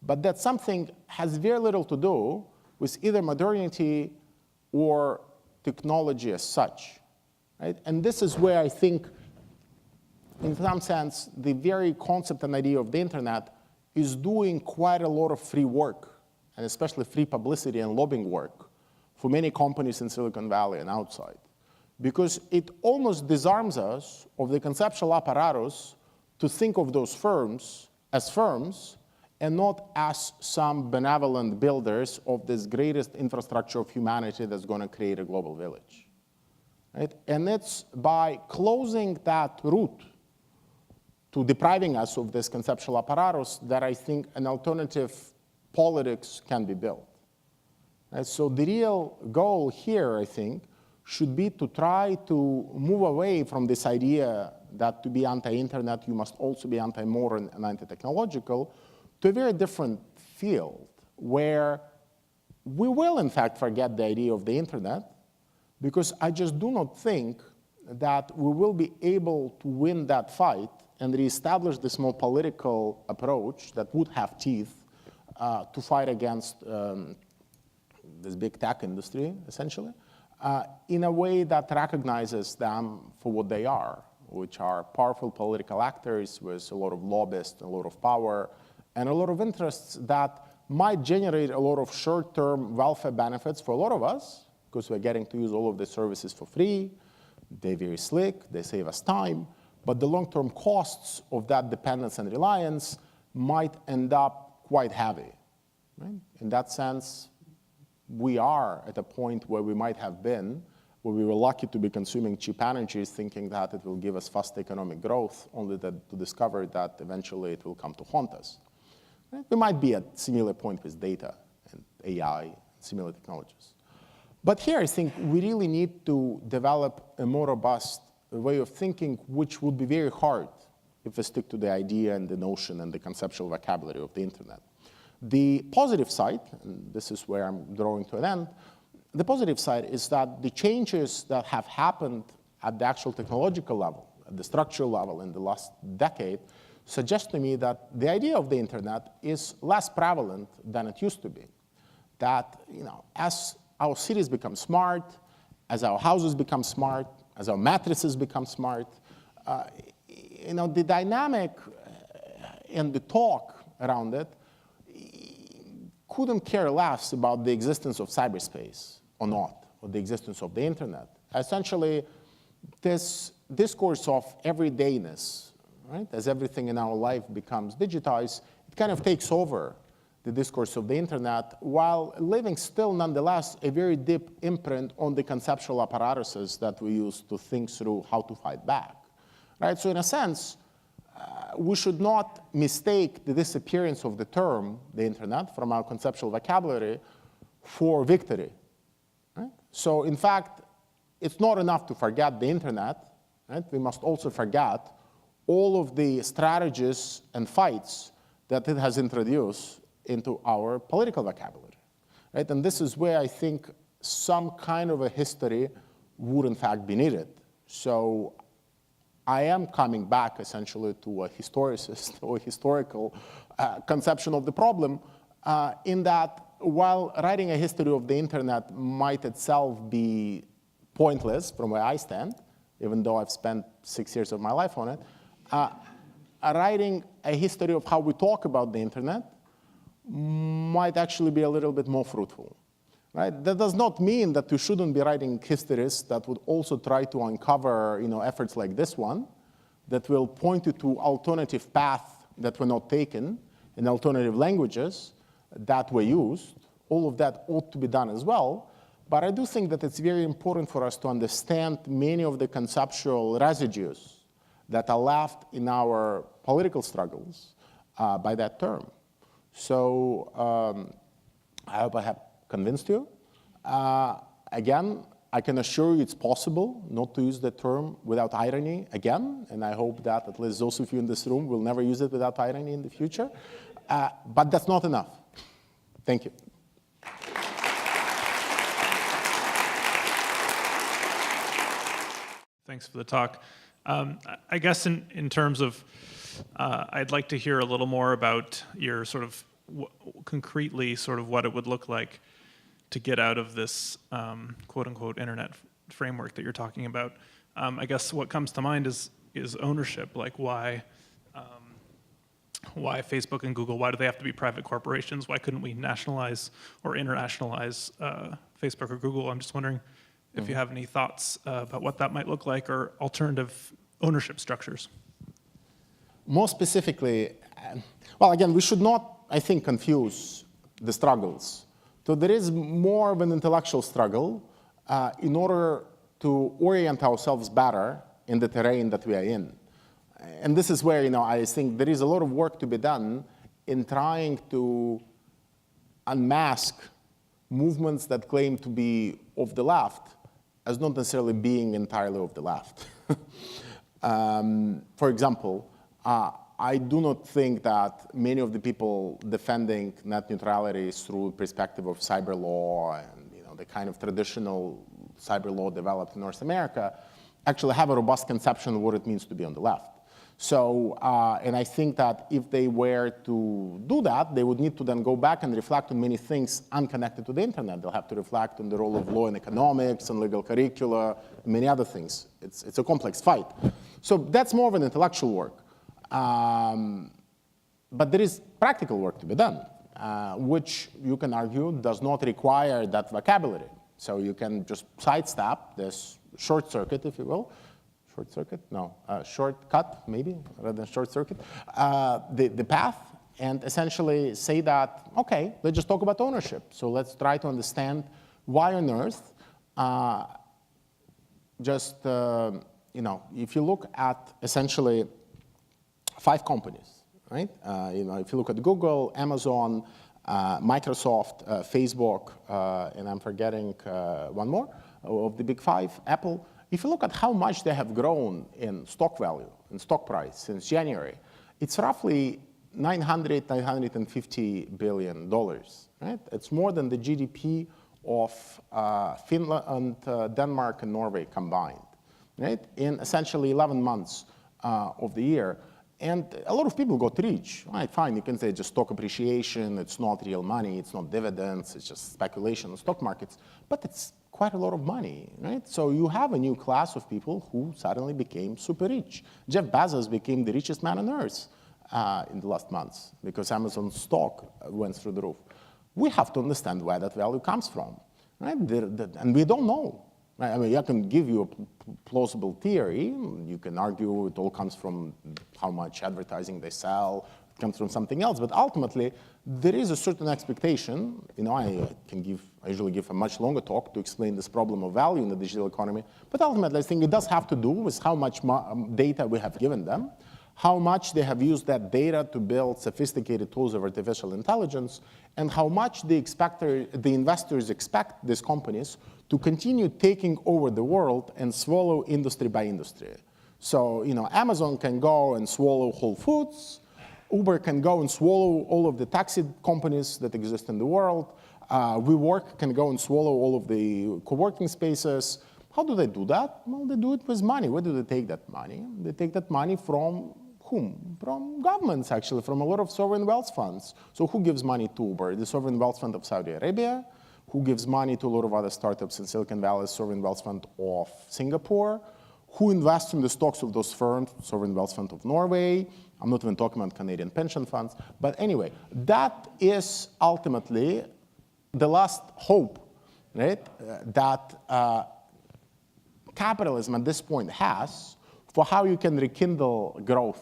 but that something has very little to do with either modernity or technology as such. Right? And this is where I think, in some sense, the very concept and idea of the internet is doing quite a lot of free work, and especially free publicity and lobbying work for many companies in Silicon Valley and outside. Because it almost disarms us of the conceptual apparatus to think of those firms as firms and not as some benevolent builders of this greatest infrastructure of humanity that's going to create a global village. Right? And it's by closing that route to depriving us of this conceptual apparatus that I think an alternative politics can be built. And so the real goal here, I think, should be to try to move away from this idea that to be anti-internet, you must also be anti-modern and anti-technological, to a very different field where we will, in fact, forget the idea of the internet, because I just do not think that we will be able to win that fight and reestablish this more political approach that would have teeth to fight against this big tech industry, essentially, in a way that recognizes them for what they are, which are powerful political actors with a lot of lobbyists, a lot of power, and a lot of interests that might generate a lot of short-term welfare benefits for a lot of us, because we're getting to use all of the services for free. They're very slick, they save us time, but the long-term costs of that dependence and reliance might end up quite heavy. Right? In that sense, we are at a point where we might have been, where we were lucky to be consuming cheap energies, thinking that it will give us fast economic growth, only to discover that eventually it will come to haunt us. Right? We might be at a similar point with data and AI, and similar technologies. But here I think we really need to develop a more robust way of thinking, which would be very hard if we stick to the idea and the notion and the conceptual vocabulary of the internet. The positive side, and this is where I'm drawing to an end, the positive side is that the changes that have happened at the actual technological level, at the structural level in the last decade, suggest to me that the idea of the internet is less prevalent than it used to be. That, as our cities become smart, as our houses become smart, as our mattresses become smart, the dynamic and the talk around it couldn't care less about the existence of cyberspace or not, or the existence of the internet. Essentially, this discourse of everydayness, right, as everything in our life becomes digitized, it kind of takes over the discourse of the internet, while leaving still, nonetheless, a very deep imprint on the conceptual apparatuses that we use to think through how to fight back. Right? So in a sense, we should not mistake the disappearance of the term, the internet, from our conceptual vocabulary for victory. Right? So in fact, it's not enough to forget the internet. Right? We must also forget all of the strategies and fights that it has introduced into our political vocabulary, right? And this is where I think some kind of a history would in fact be needed. So I am coming back essentially to a historicist or historical conception of the problem in that while writing a history of the internet might itself be pointless from where I stand, even though I've spent 6 years of my life on it, writing a history of how we talk about the internet might actually be a little bit more fruitful. Right? That does not mean that we shouldn't be writing histories that would also try to uncover efforts like this one that will point you to alternative paths that were not taken and alternative languages that were used. All of that ought to be done as well. But I do think that it's very important for us to understand many of the conceptual residues that are left in our political struggles by that term. So I hope I have convinced you. Again, I can assure you it's possible not to use the term without irony again, and I hope that at least those of you in this room will never use it without irony in the future. But that's not enough. Thank you. Thanks for the talk. I guess in terms of, I'd like to hear a little more about your sort of concretely sort of what it would look like to get out of this quote unquote internet framework that you're talking about. I guess what comes to mind is ownership. Like why Facebook and Google, why do they have to be private corporations? Why couldn't we nationalize or internationalize Facebook or Google? I'm just wondering if you have any thoughts about what that might look like or alternative ownership structures. More specifically, well, again, we should not, I think, confuse the struggles. So there is more of an intellectual struggle in order to orient ourselves better in the terrain that we are in. And this is where, I think there is a lot of work to be done in trying to unmask movements that claim to be of the left as not necessarily being entirely of the left. For example, I do not think that many of the people defending net neutrality through the perspective of cyber law and the kind of traditional cyber law developed in North America actually have a robust conception of what it means to be on the left. So, and I think that if they were to do that, they would need to then go back and reflect on many things unconnected to the internet. They'll have to reflect on the role of law in economics and legal curricula, and many other things. It's a complex fight. So that's more of an intellectual work. But there is practical work to be done, which you can argue does not require that vocabulary. So you can just sidestep this short circuit, if you will. Short circuit? No, shortcut, maybe, rather than short circuit. The path, and essentially say that, okay, let's just talk about ownership. So let's try to understand why on earth, if you look at essentially 5 companies, right? If you look at Google, Amazon, Microsoft, Facebook, and I'm forgetting one more of the big 5, Apple. If you look at how much they have grown in stock value, in stock price since January, it's roughly $950 billion, right? It's more than the GDP of Finland, Denmark, and Norway combined, right? In essentially 11 months of the year. And a lot of people got rich, right? Fine, you can say just stock appreciation, it's not real money, it's not dividends, it's just speculation on stock markets, but it's quite a lot of money, right? So you have a new class of people who suddenly became super rich. Jeff Bezos became the richest man on earth in the last months because Amazon's stock went through the roof. We have to understand where that value comes from, right? And we don't know. Right? I mean, I can give you a plausible theory. You can argue it all comes from how much advertising they sell, it comes from something else, but ultimately, there is a certain expectation. I usually give a much longer talk to explain this problem of value in the digital economy, but ultimately, I think it does have to do with how much data we have given them, how much they have used that data to build sophisticated tools of artificial intelligence, and how much the investors expect these companies to continue taking over the world and swallow industry by industry. So, Amazon can go and swallow Whole Foods, Uber can go and swallow all of the taxi companies that exist in the world. WeWork can go and swallow all of the co-working spaces. How do they do that? Well, they do it with money. Where do they take that money? They take that money from whom? From governments, actually, from a lot of sovereign wealth funds. So who gives money to Uber? The sovereign wealth fund of Saudi Arabia. Who gives money to a lot of other startups in Silicon Valley? Sovereign wealth fund of Singapore. Who invests in the stocks of those firms? Sovereign wealth fund of Norway. I'm not even talking about Canadian pension funds. But anyway, that is ultimately the last hope, right, that capitalism at this point has for how you can rekindle growth,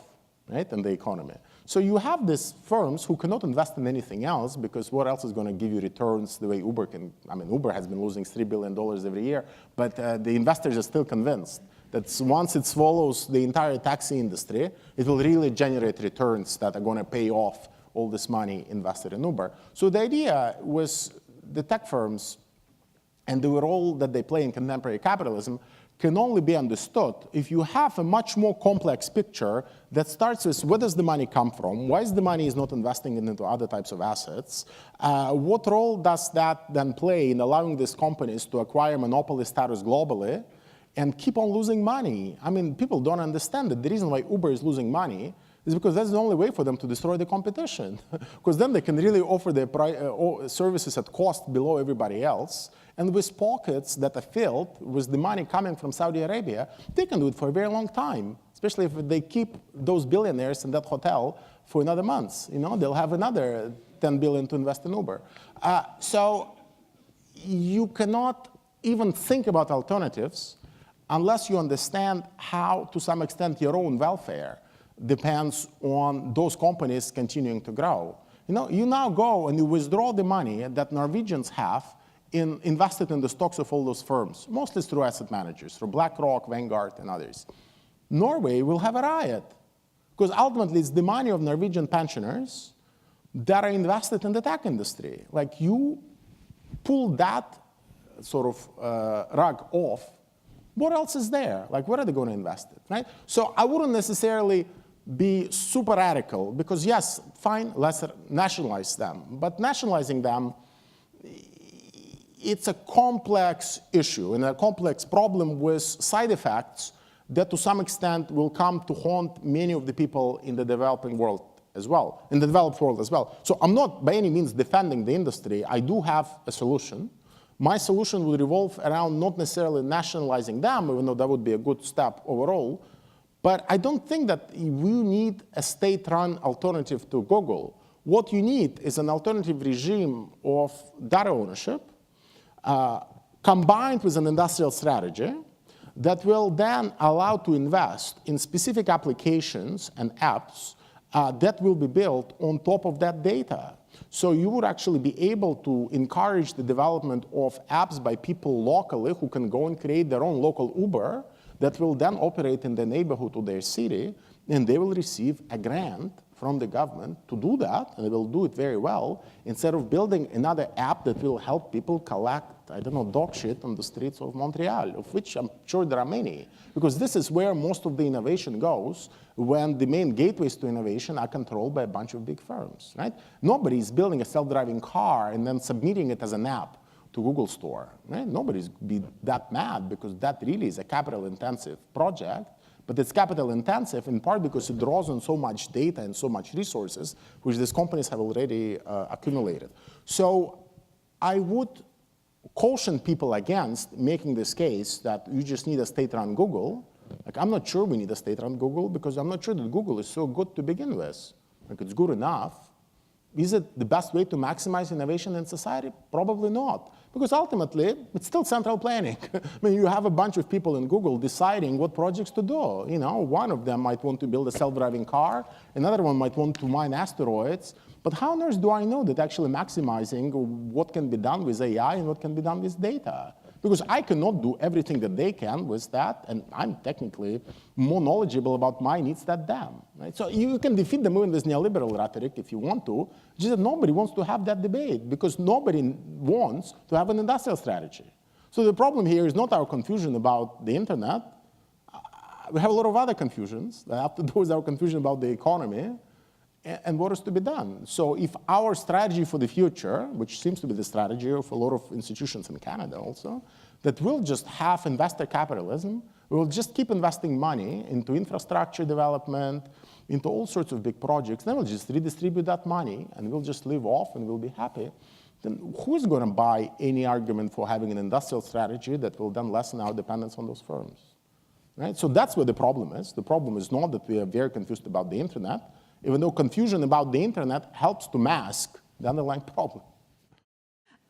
right, in the economy. So you have these firms who cannot invest in anything else because what else is going to give you returns the way Uber can? I mean, Uber has been losing $3 billion every year, but the investors are still convinced that once it swallows the entire taxi industry, it will really generate returns that are going to pay off all this money invested in Uber. So the idea was the tech firms and the role that they play in contemporary capitalism can only be understood if you have a much more complex picture that starts with where does the money come from, why is the money is not investing into other types of assets, what role does that then play in allowing these companies to acquire monopoly status globally and keep on losing money. I mean, people don't understand that the reason why Uber is losing money is because that's the only way for them to destroy the competition. Because then they can really offer their services at cost below everybody else. And with pockets that are filled with the money coming from Saudi Arabia, they can do it for a very long time, especially if they keep those billionaires in that hotel for another month. You know, they'll have another 10 billion to invest in Uber. So you cannot even think about alternatives unless you understand how, to some extent, your own welfare depends on those companies continuing to grow. You know, you now go and you withdraw the money that Norwegians have invested in the stocks of all those firms, mostly through asset managers, through BlackRock, Vanguard, and others. Norway will have a riot, because ultimately it's the money of Norwegian pensioners that are invested in the tech industry. Like, you pull that sort of rug off, what else is there? Like, where are they going to invest it, right? So I wouldn't necessarily be super radical, because yes, fine, let's nationalize them. But nationalizing them, it's a complex issue and a complex problem with side effects that to some extent will come to haunt many of the people in the developing world as well, in the developed world as well. So I'm not by any means defending the industry. I do have a solution. My solution would revolve around not necessarily nationalizing them, even though that would be a good step overall. But I don't think that we need a state-run alternative to Google. What you need is an alternative regime of data ownership, combined with an industrial strategy that will then allow to invest in specific applications and apps that will be built on top of that data. So you would actually be able to encourage the development of apps by people locally who can go and create their own local Uber that will then operate in the neighborhood of their city, and they will receive a grant from the government to do that, and they will do it very well, instead of building another app that will help people collect, I don't know, dog shit on the streets of Montreal, of which I'm sure there are many. Because this is where most of the innovation goes when the main gateways to innovation are controlled by a bunch of big firms, right? Nobody is building a self-driving car and then submitting it as an app to Google Store, right? Nobody's be that mad, because that really is a capital-intensive project. But it's capital intensive in part because it draws on so much data and so much resources, which these companies have already accumulated. So I would caution people against making this case that you just need a state-run Google. Like, I'm not sure we need a state-run Google, because I'm not sure that Google is so good to begin with. Like, it's good enough. Is it the best way to maximize innovation in society? Probably not. Because ultimately, it's still central planning. I mean, you have a bunch of people in Google deciding what projects to do. You know, one of them might want to build a self-driving car. Another one might want to mine asteroids. But how on earth do I know that actually maximizing what can be done with AI and what can be done with data? Because I cannot do everything that they can with that, and I'm technically more knowledgeable about my needs than them. Right? So you can defeat them even with neoliberal rhetoric if you want to, just that nobody wants to have that debate, because nobody wants to have an industrial strategy. So the problem here is not our confusion about the internet. We have a lot of other confusions that have to do with our confusion about the economy. and what is to be done. So if our strategy for the future, which seems to be the strategy of a lot of institutions in Canada also, that we'll just have investor capitalism, we'll just keep investing money into infrastructure development, into all sorts of big projects, then we'll just redistribute that money and we'll just live off and we'll be happy, then who's going to buy any argument for having an industrial strategy that will then lessen our dependence on those firms? Right? So that's where the problem is. The problem is not that we are very confused about the internet, even though confusion about the internet helps to mask the underlying problem.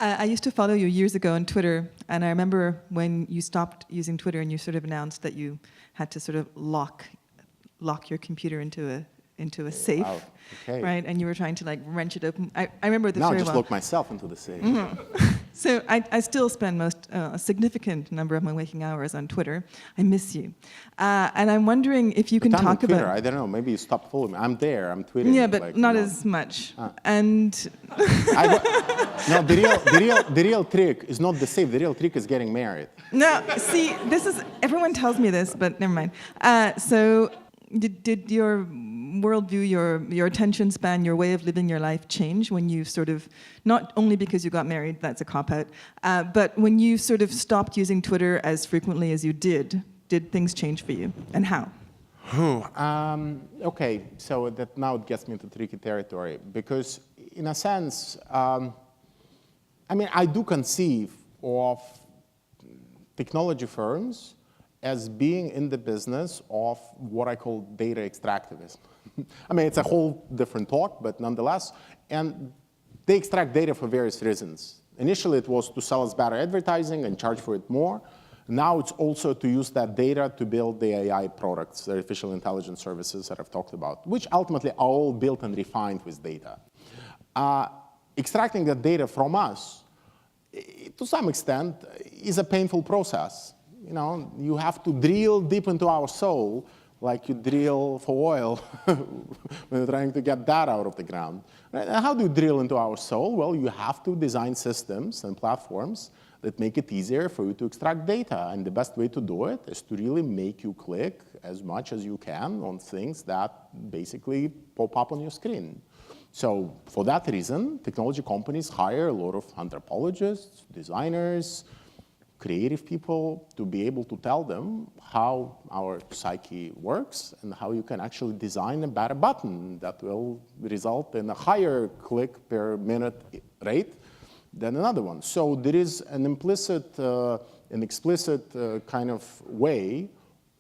I used to follow you years ago on Twitter, and I remember when you stopped using Twitter and you sort of announced that you had to sort of lock your computer into a safe, Wow. Okay. right? And you were trying to like wrench it open. I remember this Now I very just well. lock myself into the safe. So I still spend a significant number of my waking hours on Twitter. I miss you. And I'm wondering if you can But I'm on talk Twitter. about... I don't know, maybe you stopped following me. I'm there, I'm tweeting. Yeah, but like, not you know. as much. And No, the real trick is not the safe. The real trick is getting married. no, see, this is... Everyone tells me this, but never mind. So did your worldview, your attention span, your way of living your life change when you sort of, not only because you got married, that's a cop-out, but when you sort of stopped using Twitter as frequently as you did things change for you, and how? Okay, so that now it gets me into tricky territory, because in a sense, I mean, I do conceive of technology firms as being in the business of what I call data extractivism. I mean, it's a whole different talk, but nonetheless, and they extract data for various reasons. Initially, it was to sell us better advertising and charge for it more. Now it's also to use that data to build the AI products, the artificial intelligence services that I've talked about, which ultimately are all built and refined with data. Extracting that data from us, to some extent, is a painful process. You know, you have to drill deep into our soul like you drill for oil when you're trying to get that out of the ground. Right? And how do you drill into our soul? Well, you have to design systems and platforms that make it easier for you to extract data. And the best way to do it is to really make you click as much as you can on things that basically pop up on your screen. So for that reason, technology companies hire a lot of anthropologists, designers, creative people to be able to tell them how our psyche works and how you can actually design a better button that will result in a higher click per minute rate than another one. So there is an implicit, an explicit kind of way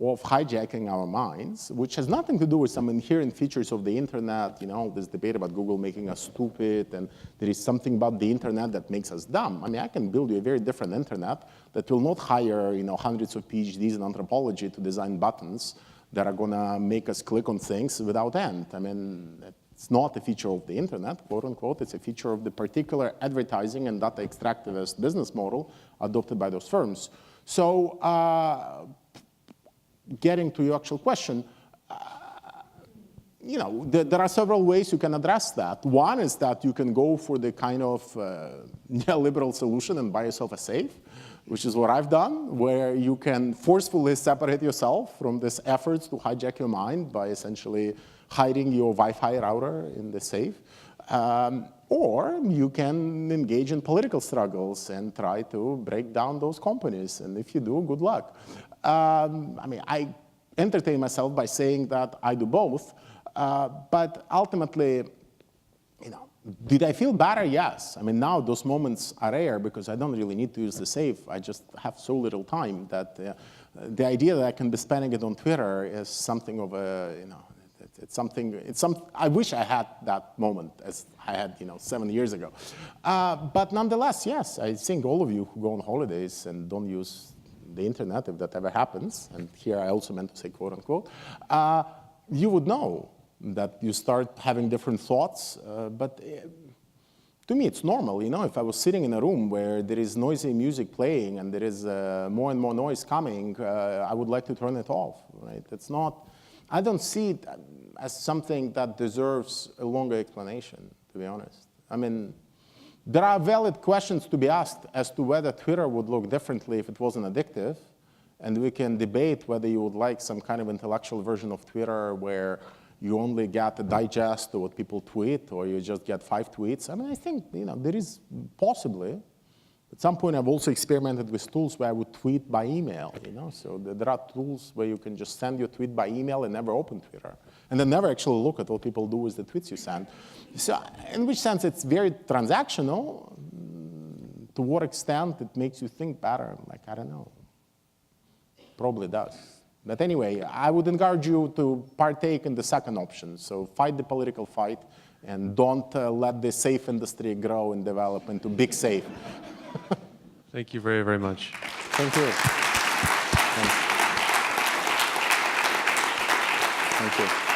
of hijacking our minds, which has nothing to do with some inherent features of the internet, you know, this debate about Google making us stupid, and there is something about the internet that makes us dumb. I mean, I can build you a very different internet that will not hire, you know, hundreds of PhDs in anthropology to design buttons that are gonna make us click on things without end. I mean, it's not a feature of the internet, quote unquote, it's a feature of the particular advertising and data extractivist business model adopted by those firms. So, getting to your actual question, you know, there are several ways you can address that. One is that you can go for the kind of neoliberal solution and buy yourself a safe, which is what I've done, where you can forcefully separate yourself from these efforts to hijack your mind by essentially hiding your Wi-Fi router in the safe. Or you can engage in political struggles and try to break down those companies. And if you do, good luck. I mean, I entertain myself by saying that I do both. But ultimately, you know, did I feel better? Yes. I mean, now those moments are rare because I don't really need to use the safe. I just have so little time that the idea that I can be spending it on Twitter is something of a, you know, I wish I had that moment as I had, you know, 7 years ago. But nonetheless, yes, I think all of you who go on holidays and don't use the internet, if that ever happens, and here I also meant to say quote unquote, you would know that you start having different thoughts, but to me it's normal, you know, if I was sitting in a room where there is noisy music playing and there is more and more noise coming, I would like to turn it off, right? It's not, I don't see it as something that deserves a longer explanation, to be honest. I mean, there are valid questions to be asked as to whether Twitter would look differently if it wasn't addictive, and we can debate whether you would like some kind of intellectual version of Twitter where you only get a digest of what people tweet, or you just get 5 tweets. I mean, I think, there is possibly. At some point, I've also experimented with tools where I would tweet by email, So there are tools where you can just send your tweet by email and never open Twitter. And then never actually look at what people do with the tweets you send. So in which sense, it's very transactional. To what extent it makes you think better? Like, I don't know. Probably does. But anyway, I would encourage you to partake in the second option. So fight the political fight and don't let the safe industry grow and develop into big safe. Thank you very, very much. Thank you. Thank you.